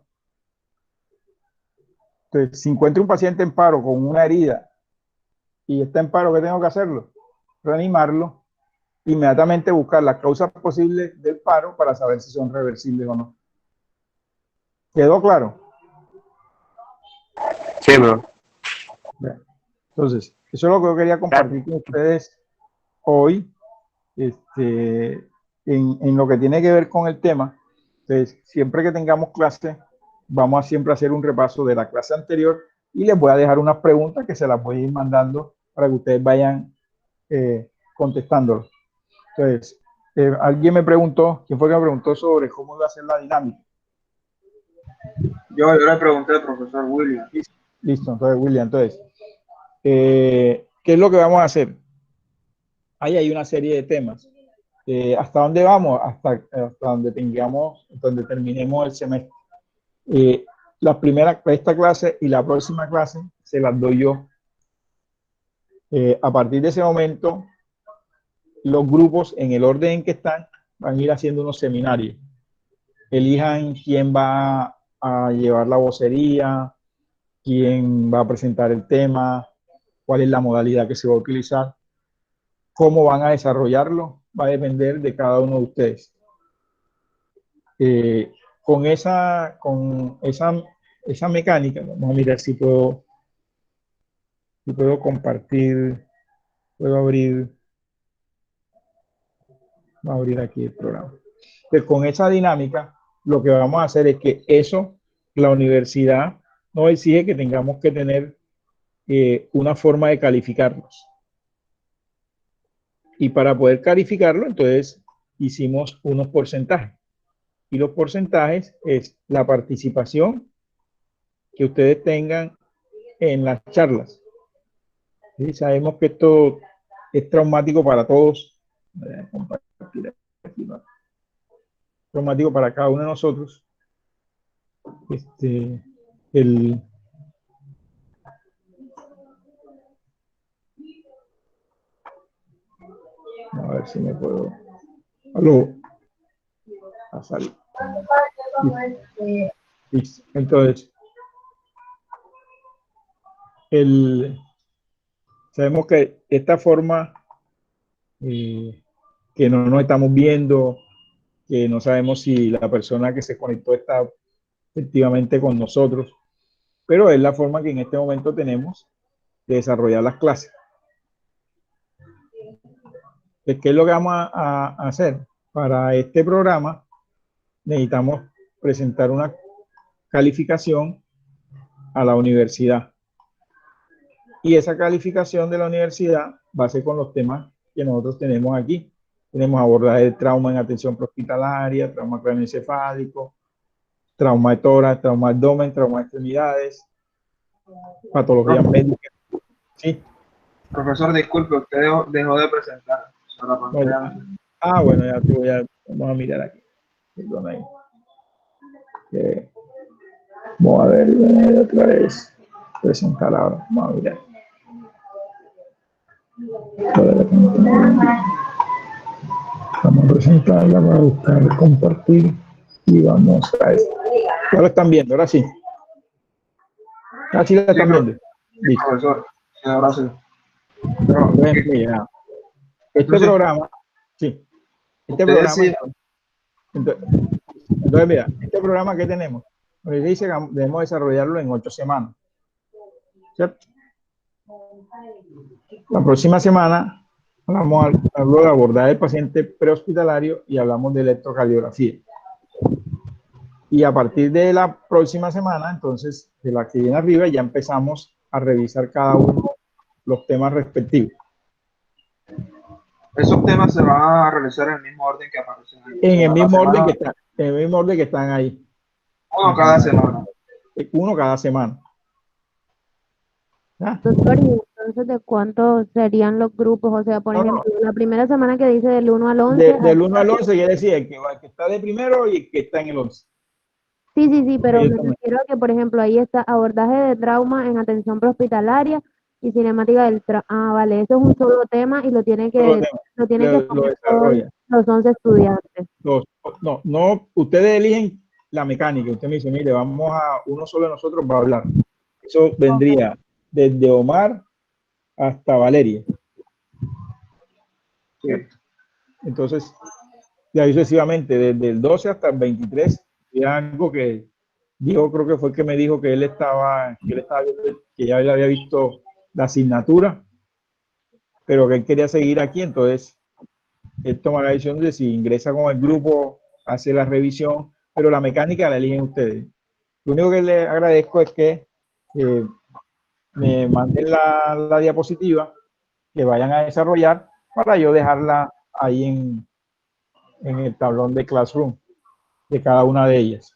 Entonces, si encuentro un paciente en paro con una herida y está en paro, ¿qué tengo que hacerlo? Reanimarlo, inmediatamente buscar las causas posibles del paro para saber si son reversibles o no. ¿Quedó claro? Sí, bro. Entonces, eso es lo que yo quería compartir con ustedes hoy, en lo que tiene que ver con el tema. Entonces, siempre que tengamos clase, vamos a siempre hacer un repaso de la clase anterior y les voy a dejar unas preguntas que se las voy a ir mandando para que ustedes vayan contestándolo. Entonces, alguien me preguntó, ¿quién fue que me preguntó sobre cómo iba a ser la dinámica? Yo le pregunté al profesor William. Listo, entonces William, ¿qué es lo que vamos a hacer? Ahí hay una serie de temas. ¿Hasta dónde vamos? Hasta donde terminemos el semestre. Esta clase y la próxima clase se las doy yo. A partir de ese momento, los grupos, en el orden en que están, van a ir haciendo unos seminarios. Elijan quién va a llevar la vocería, quién va a presentar el tema, cuál es la modalidad que se va a utilizar, cómo van a desarrollarlo, va a depender de cada uno de ustedes. Con esa mecánica, vamos a mirar si puedo compartir, puedo abrir aquí el programa. Pues con esa dinámica, lo que vamos a hacer es que la universidad nos exige que tengamos que tener una forma de calificarlos. Y para poder calificarlo, entonces hicimos unos porcentajes. Y los porcentajes es la participación que ustedes tengan en las charlas. ¿Sí? Sabemos que esto es traumático para todos. Traumático para cada uno de nosotros. A ver si me puedo. Aló. A salir. Listo. Entonces, sabemos que esta forma que no nos estamos viendo, que no sabemos si la persona que se conectó está efectivamente con nosotros, pero es la forma que en este momento tenemos de desarrollar las clases. ¿Qué es lo que vamos a hacer? Para este programa necesitamos presentar una calificación a la universidad. Y esa calificación de la universidad va a ser con los temas que nosotros tenemos aquí. Tenemos abordaje de trauma en atención prehospitalaria, trauma craneoencefálico, trauma de tórax, trauma de abdomen, trauma de extremidades, patologías médicas. Sí. Profesor, disculpe, usted dejó de presentar. Bueno, vamos a mirar aquí. Perdón ahí. Vamos a ver otra vez. Presentar ahora. Vamos a mirar. Vamos a presentarla para buscar, compartir y vamos a esto. Ya lo están viendo, ahora sí. Ahora sí lo están viendo. Listo. Profesor, ahora sí. Este programa, sí, este programa, entonces mira, este programa que tenemos, nos dice que debemos desarrollarlo en 8 semanas, ¿cierto? La próxima semana hablo de abordar el paciente prehospitalario y hablamos de electrocardiografía. Y a partir de la próxima semana, entonces, de la que viene arriba, ya empezamos a revisar cada uno los temas respectivos. Esos temas se van a realizar en el mismo orden que aparecen ahí. En el mismo orden que están ahí. Uno cada semana. Uno cada semana. ¿Ya? Doctor, ¿y entonces de cuántos serían los grupos? O sea, por ejemplo, la primera semana que dice del 1 al 11. Del 1 al 11 quiere decir el que está de primero y el que está en el 11. Sí, pero me refiero a que, por ejemplo, ahí está abordaje de trauma en atención prehospitalaria y cinemática del trauma. Vale, eso es un solo tema y lo tienen que poner todos los 11 estudiantes. No, ustedes eligen la mecánica. Usted me dice, mire, vamos a uno solo de nosotros va a hablar. Eso vendría desde Omar hasta Valeria. ¿Cierto? Entonces, ya sucesivamente, desde el 12 hasta el 23, y algo que Diego creo que fue el que me dijo que él estaba que ya él había visto la asignatura, pero que él quería seguir aquí, entonces él toma la decisión de si ingresa con el grupo, hace la revisión, pero la mecánica la eligen ustedes. Lo único que le agradezco es que me manden la diapositiva, que vayan a desarrollar para yo dejarla ahí en el tablón de Classroom de cada una de ellas.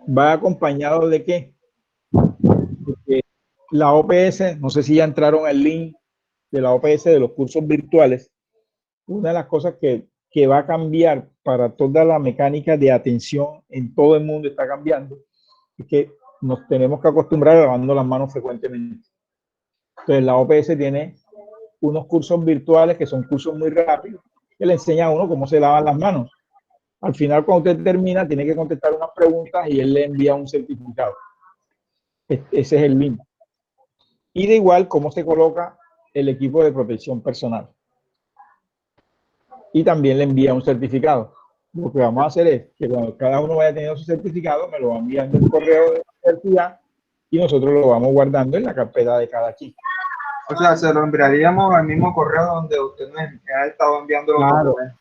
Va acompañado de qué? De que la OPS, no sé si ya entraron al link de la OPS de los cursos virtuales. Una de las cosas que va a cambiar para toda la mecánica de atención en todo el mundo está cambiando, es que nos tenemos que acostumbrar a lavando las manos frecuentemente. Entonces la OPS tiene unos cursos virtuales que son cursos muy rápidos, que le enseña a uno cómo se lavan las manos. Al final, cuando usted termina, tiene que contestar unas preguntas y él le envía un certificado. Ese es el link. Y de igual, cómo se coloca el equipo de protección personal. Y también le envía un certificado. Lo que vamos a hacer es que cuando cada uno vaya teniendo su certificado, me lo va enviando el correo de la universidad y nosotros lo vamos guardando en la carpeta de cada quien. O sea, se lo enviaríamos al mismo correo donde usted me ha estado enviando los documentos.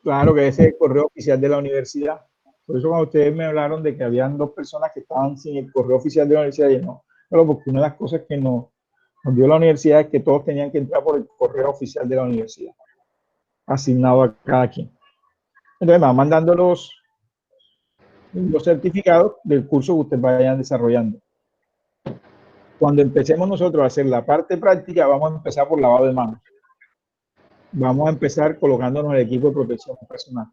Claro que ese es el correo oficial de la universidad. Por eso cuando ustedes me hablaron de que habían 2 personas que estaban sin el correo oficial de la universidad, yo no. Pero porque una de las cosas que nos dio la universidad es que todos tenían que entrar por el correo oficial de la universidad, asignado a cada quien. Entonces me van mandando los certificados del curso que ustedes vayan desarrollando. Cuando empecemos nosotros a hacer la parte práctica, vamos a empezar por lavado de manos. Vamos a empezar colocándonos el equipo de protección personal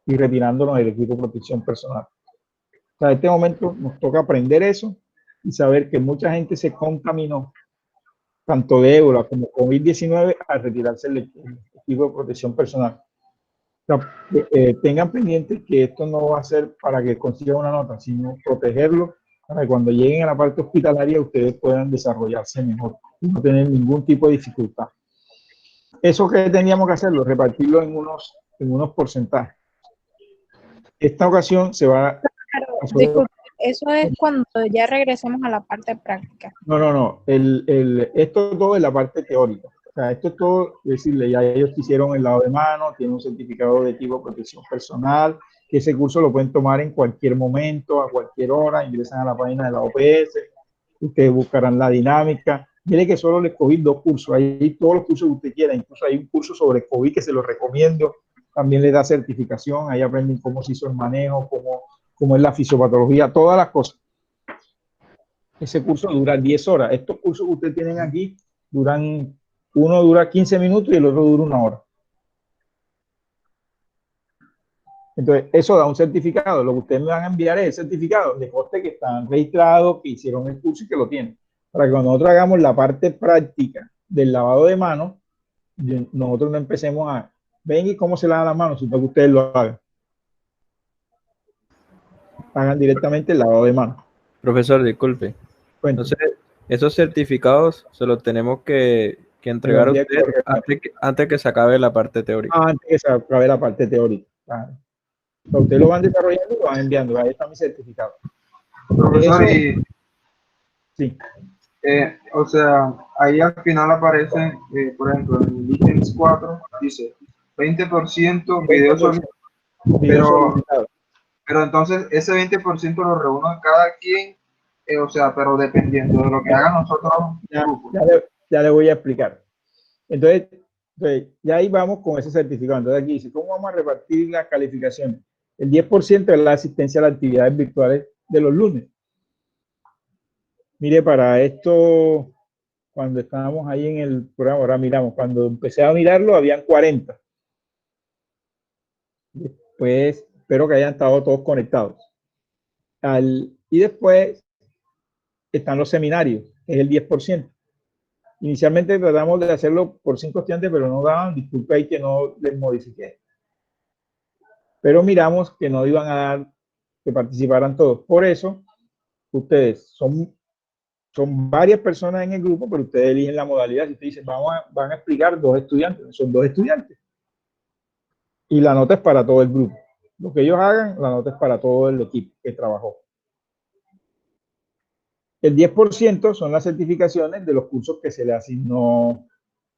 y retirándonos el equipo de protección personal. O sea, en este momento nos toca aprender eso y saber que mucha gente se contaminó, tanto de ébola como COVID-19, al retirarse el equipo de protección personal. O sea, tengan pendiente que esto no va a ser para que consigan una nota, sino protegerlo para que cuando lleguen a la parte hospitalaria ustedes puedan desarrollarse mejor y no tener ningún tipo de dificultad. Eso que teníamos que hacerlo, repartirlo en unos porcentajes. Esta ocasión se va a... Disculpe, eso es cuando ya regresemos a la parte práctica. No. Esto todo es la parte teórica. O sea, esto es todo, decirle, ya ellos hicieron el lavado de manos, tienen un certificado de equipo de protección personal, que ese curso lo pueden tomar en cualquier momento, a cualquier hora, ingresan a la página de la OPS, ustedes buscarán la dinámica. Mire que solo les escogí 2 cursos, ahí todos los cursos que usted quiera, incluso hay un curso sobre COVID que se los recomiendo, también les da certificación, ahí aprenden cómo se hizo el manejo, cómo es la fisiopatología, todas las cosas. Ese curso dura 10 horas. Estos cursos que ustedes tienen aquí uno dura 15 minutos y el otro dura 1 hora. Entonces, eso da un certificado. Lo que ustedes me van a enviar es el certificado de coste que están registrados, que hicieron el curso y que lo tienen. Para que cuando nosotros hagamos la parte práctica del lavado de manos, nosotros no empecemos a ven y cómo se lava las manos, sino que ustedes lo hagan. Hagan directamente el lavado de manos. Profesor, disculpe. Entonces, esos certificados se los tenemos que Que entregar usted antes que se acabe la parte teórica. Antes que se acabe la parte teórica. Claro. Ustedes lo van desarrollando y lo van enviando. Ahí está mi certificado. Profesor, Eso, y sí. o sea, ahí al final aparece, por ejemplo, en el ítem 4 dice 20% videos solicitados, pero entonces ese 20% lo reúne cada quien, o sea, pero dependiendo de lo que hagan nosotros. Ya le voy a explicar. Entonces, ya ahí vamos con ese certificado. Entonces aquí dice, ¿cómo vamos a repartir las calificaciones? El 10% es la asistencia a las actividades virtuales de los lunes. Mire, para esto, cuando estábamos ahí en el programa, ahora miramos, cuando empecé a mirarlo, habían 40. Después, espero que hayan estado todos conectados. Y después están los seminarios, que es el 10%. Inicialmente tratamos de hacerlo por 5 estudiantes, pero no daban, disculpe ahí que no les modifiqué. Pero miramos que no iban a dar que participaran todos. Por eso, ustedes son varias personas en el grupo, pero ustedes eligen la modalidad. Si ustedes dicen, van a explicar 2 estudiantes, son 2 estudiantes. Y la nota es para todo el grupo. Lo que ellos hagan, la nota es para todo el equipo que trabajó. El 10% son las certificaciones de los cursos que se le asignó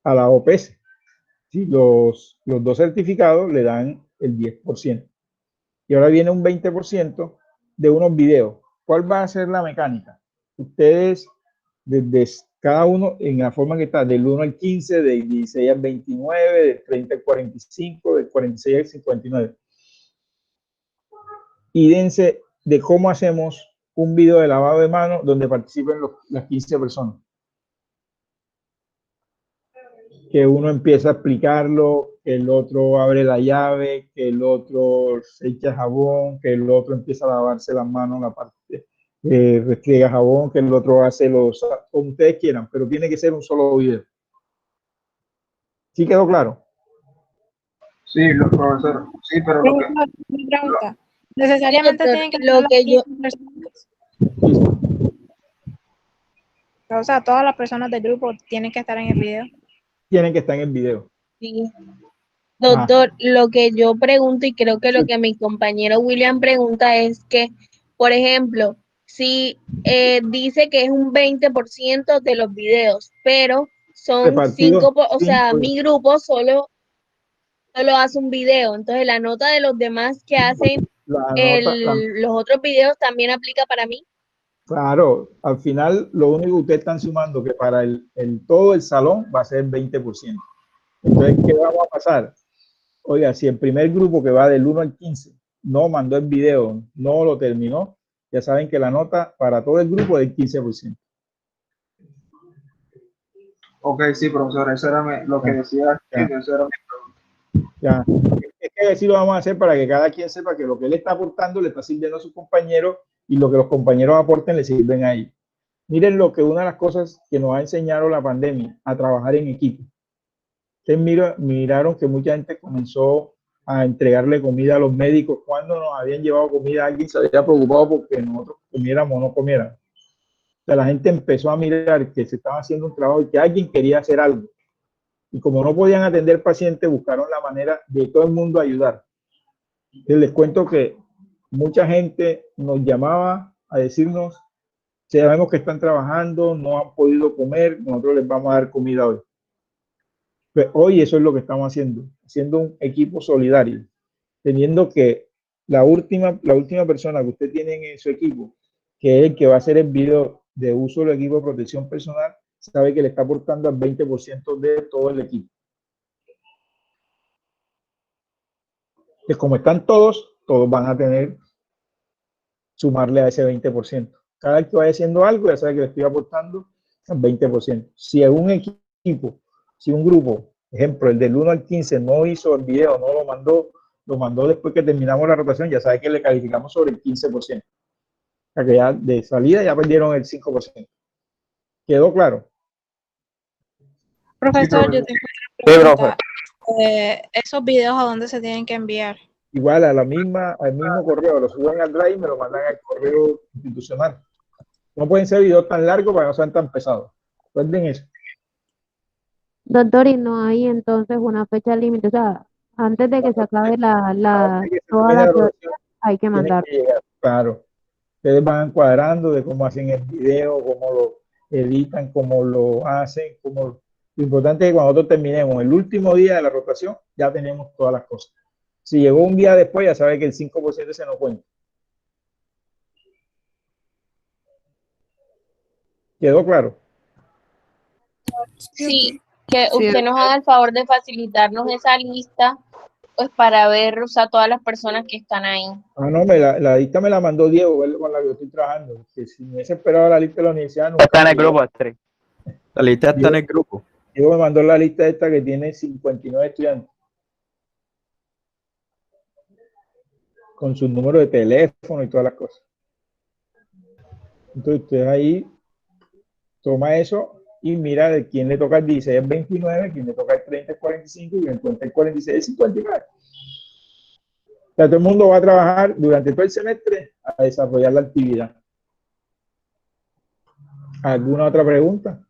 a la OPS. ¿Sí? Los 2 certificados le dan el 10%. Y ahora viene un 20% de unos videos. ¿Cuál va a ser la mecánica? Ustedes, desde cada uno, en la forma que está, del 1 al 15, del 16 al 29, del 30 al 45, del 46 al 59. Y dense de cómo hacemos un video de lavado de manos donde participen las 15 personas. Que uno empieza a explicarlo, que el otro abre la llave, que el otro se echa jabón, que el otro empieza a lavarse las manos, la parte restriega jabón, que el otro hace como ustedes quieran, pero tiene que ser un solo video. ¿Sí quedó claro? Sí, profesor. Sí, pero lo que... Mi pregunta. Necesariamente tienen que lo que yo... O sea, todas las personas del grupo tienen que estar en el video. Tienen que estar en el video. Sí. Doctor, lo que yo pregunto y creo que lo que mi compañero William pregunta es que, por ejemplo, si dice que es un 20% de los videos, pero son 5, o sea, mi grupo solo hace un video, entonces la nota de los demás que hacen los otros videos también aplica para mí. Claro, al final lo único que ustedes están sumando que para todo el salón va a ser 20%. Entonces, ¿qué vamos a pasar? Oiga, si el primer grupo que va del 1 al 15 no mandó el video, no lo terminó, ya saben que la nota para todo el grupo es el 15%. Ok, sí, profesor, eso era lo que decía. Eso era mi pregunta. Ya. Es que así lo vamos a hacer para que cada quien sepa que lo que él está aportando le está sirviendo a sus compañeros y lo que los compañeros aporten le sirven a ellos. Miren lo que una de las cosas que nos ha enseñado la pandemia, a trabajar en equipo. Ustedes miraron que mucha gente comenzó a entregarle comida a los médicos. Cuando nos habían llevado comida, alguien se había preocupado porque nosotros comiéramos o no comiéramos. O sea, la gente empezó a mirar que se estaba haciendo un trabajo y que alguien quería hacer algo. Y como no podían atender pacientes, buscaron la manera de todo el mundo ayudar. Entonces, les cuento que mucha gente nos llamaba a decirnos, sabemos que están trabajando, no han podido comer, nosotros les vamos a dar comida hoy. Pues hoy eso es lo que estamos haciendo un equipo solidario, teniendo que la última persona que usted tiene en su equipo, que es el que va a hacer el video de uso del equipo de protección personal, sabe que le está aportando al 20% de todo el equipo. Que como están todos van a tener sumarle a ese 20%. Cada vez que vaya haciendo algo, ya sabe que le estoy aportando al 20%. Si un equipo, si un grupo, ejemplo, el del 1 al 15 no hizo el video, no lo mandó después que terminamos la rotación, ya sabe que le calificamos sobre el 15%. O sea que ya de salida ya perdieron el 5%. ¿Quedó claro? Profesor, yo tengo una pregunta. ¿Esos videos a dónde se tienen que enviar? Igual al mismo correo, lo suben al Drive y me lo mandan al correo institucional. No pueden ser videos tan largos para que no sean tan pesados. Recuerden eso. Doctor, y no hay entonces una fecha límite, o sea, antes de que se acabe toda la teoría, hay que Tiene mandar. que llegar, claro. Ustedes van cuadrando de cómo hacen el video, cómo lo editan, cómo lo hacen, cómo... Lo importante es que cuando nosotros terminemos el último día de la rotación, ya tenemos todas las cosas. Si llegó un día después, ya sabe que el 5% se nos cuenta. ¿Quedó claro? Sí, que Sí, usted nos haga el favor de facilitarnos esa lista, pues para ver, o sea, todas las personas que están ahí. Ah, no, la lista me la mandó Diego, él con la que yo estoy trabajando. Que si me hubiese esperado la lista de la universidad, nunca Está en el me grupo, Astrid. La lista está en el grupo. Diego me mandó la lista esta que tiene 59 estudiantes. Con su número de teléfono y todas las cosas. Entonces usted ahí toma eso y mira de quién le toca el 16 al 29, quién le toca el 30 al 45 y quién cuenta el 46 al 59. O sea, todo el mundo va a trabajar durante todo el semestre a desarrollar la actividad. ¿Alguna otra pregunta?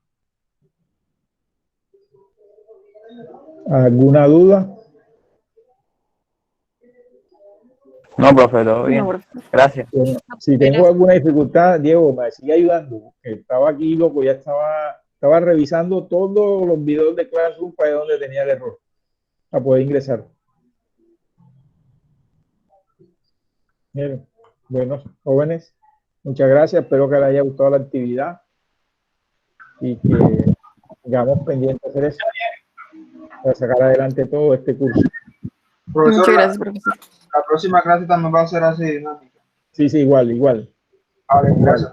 ¿Alguna duda? No, profe, todo bien. Gracias. Bueno, si tengo alguna dificultad, Diego, me sigue ayudando. Estaba aquí, loco, ya estaba revisando todos los videos de Classroom para ver dónde tenía el error, para poder ingresar. Bien. Bueno, jóvenes, muchas gracias. Espero que les haya gustado la actividad y que sigamos pendientes de hacer eso para sacar adelante todo este curso. Profesor, Muchas gracias, profesor. la próxima clase también va a ser así dinámica. Sí, igual. Vale, gracias.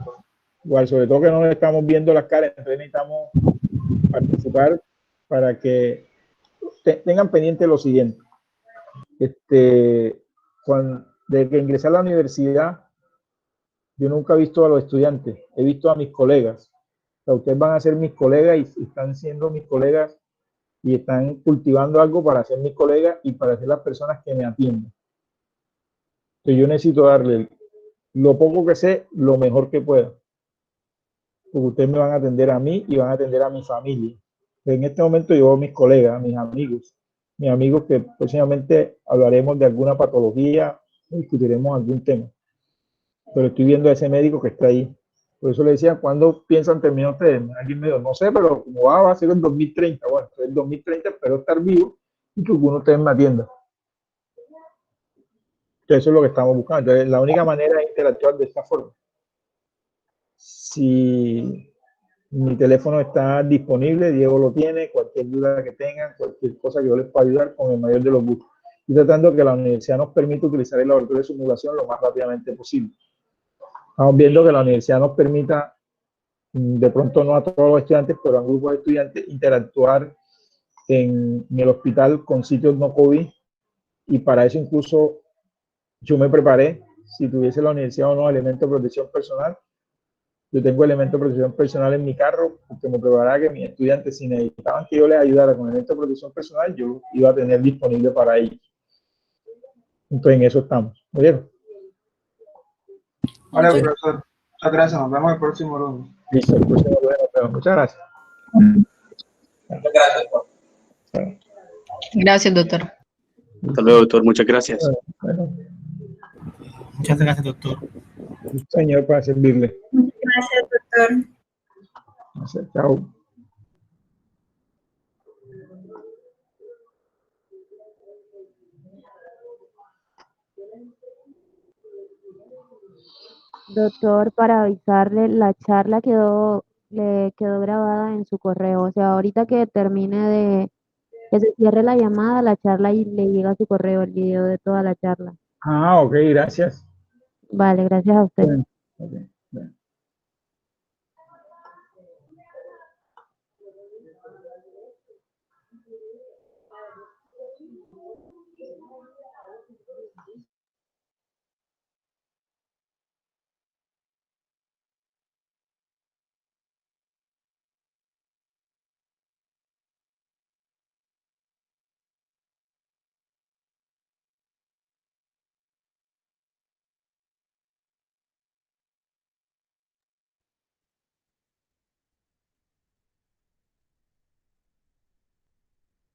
Igual, sobre todo que no le estamos viendo las caras, entonces necesitamos participar para que tengan pendiente lo siguiente. Desde que ingresé a la universidad, yo nunca he visto a los estudiantes, he visto a mis colegas. O sea, ustedes van a ser mis colegas y están siendo mis colegas y están cultivando algo para ser mis colegas y para ser las personas que me atienden. Entonces yo necesito darle lo poco que sé, lo mejor que pueda. Porque ustedes me van a atender a mí y van a atender a mi familia. En este momento yo, mis colegas, mis amigos que próximamente hablaremos de alguna patología, discutiremos algún tema. Pero estoy viendo a ese médico que está ahí. Por eso le decía, ¿cuándo piensan terminar ustedes? Alguien me dijo, no sé, pero como va a ser en 2030. Bueno, en 2030 espero estar vivo y que alguno de ustedes me atienda. Entonces, eso es lo que estamos buscando. Entonces, la única manera es interactuar de esta forma. Si mi teléfono está disponible, Diego lo tiene, cualquier duda que tengan, cualquier cosa que yo les pueda ayudar con el mayor de los gustos. Y tratando que la universidad nos permita utilizar el laboratorio de simulación lo más rápidamente posible. Estamos viendo que la universidad nos permita, de pronto no a todos los estudiantes, pero a grupos de estudiantes, interactuar en el hospital con sitios no COVID. Y para eso incluso yo me preparé, si tuviese la universidad o no elementos de protección personal. Yo tengo elementos de protección personal en mi carro, porque me preparaba que mis estudiantes, si necesitaban que yo les ayudara con elementos de protección personal, yo iba a tener disponible para ellos. Entonces en eso estamos. ¿Oyeron? Vale, profesor. Muchas gracias. Nos vemos el próximo lunes. Listo, el próximo lunes nos vemos. Muchas gracias. Muchas gracias, doctor. Gracias, doctor. Hasta luego, doctor. Muchas gracias. Bueno, Muchas gracias, doctor. señor, para servirle. Gracias, doctor. Gracias, chao. Doctor, para avisarle, la charla le quedó grabada en su correo. O sea, ahorita que termine que se cierre la llamada, la charla y le llega a su correo el video de toda la charla. Ah, ok, gracias. Vale, gracias a usted. Okay.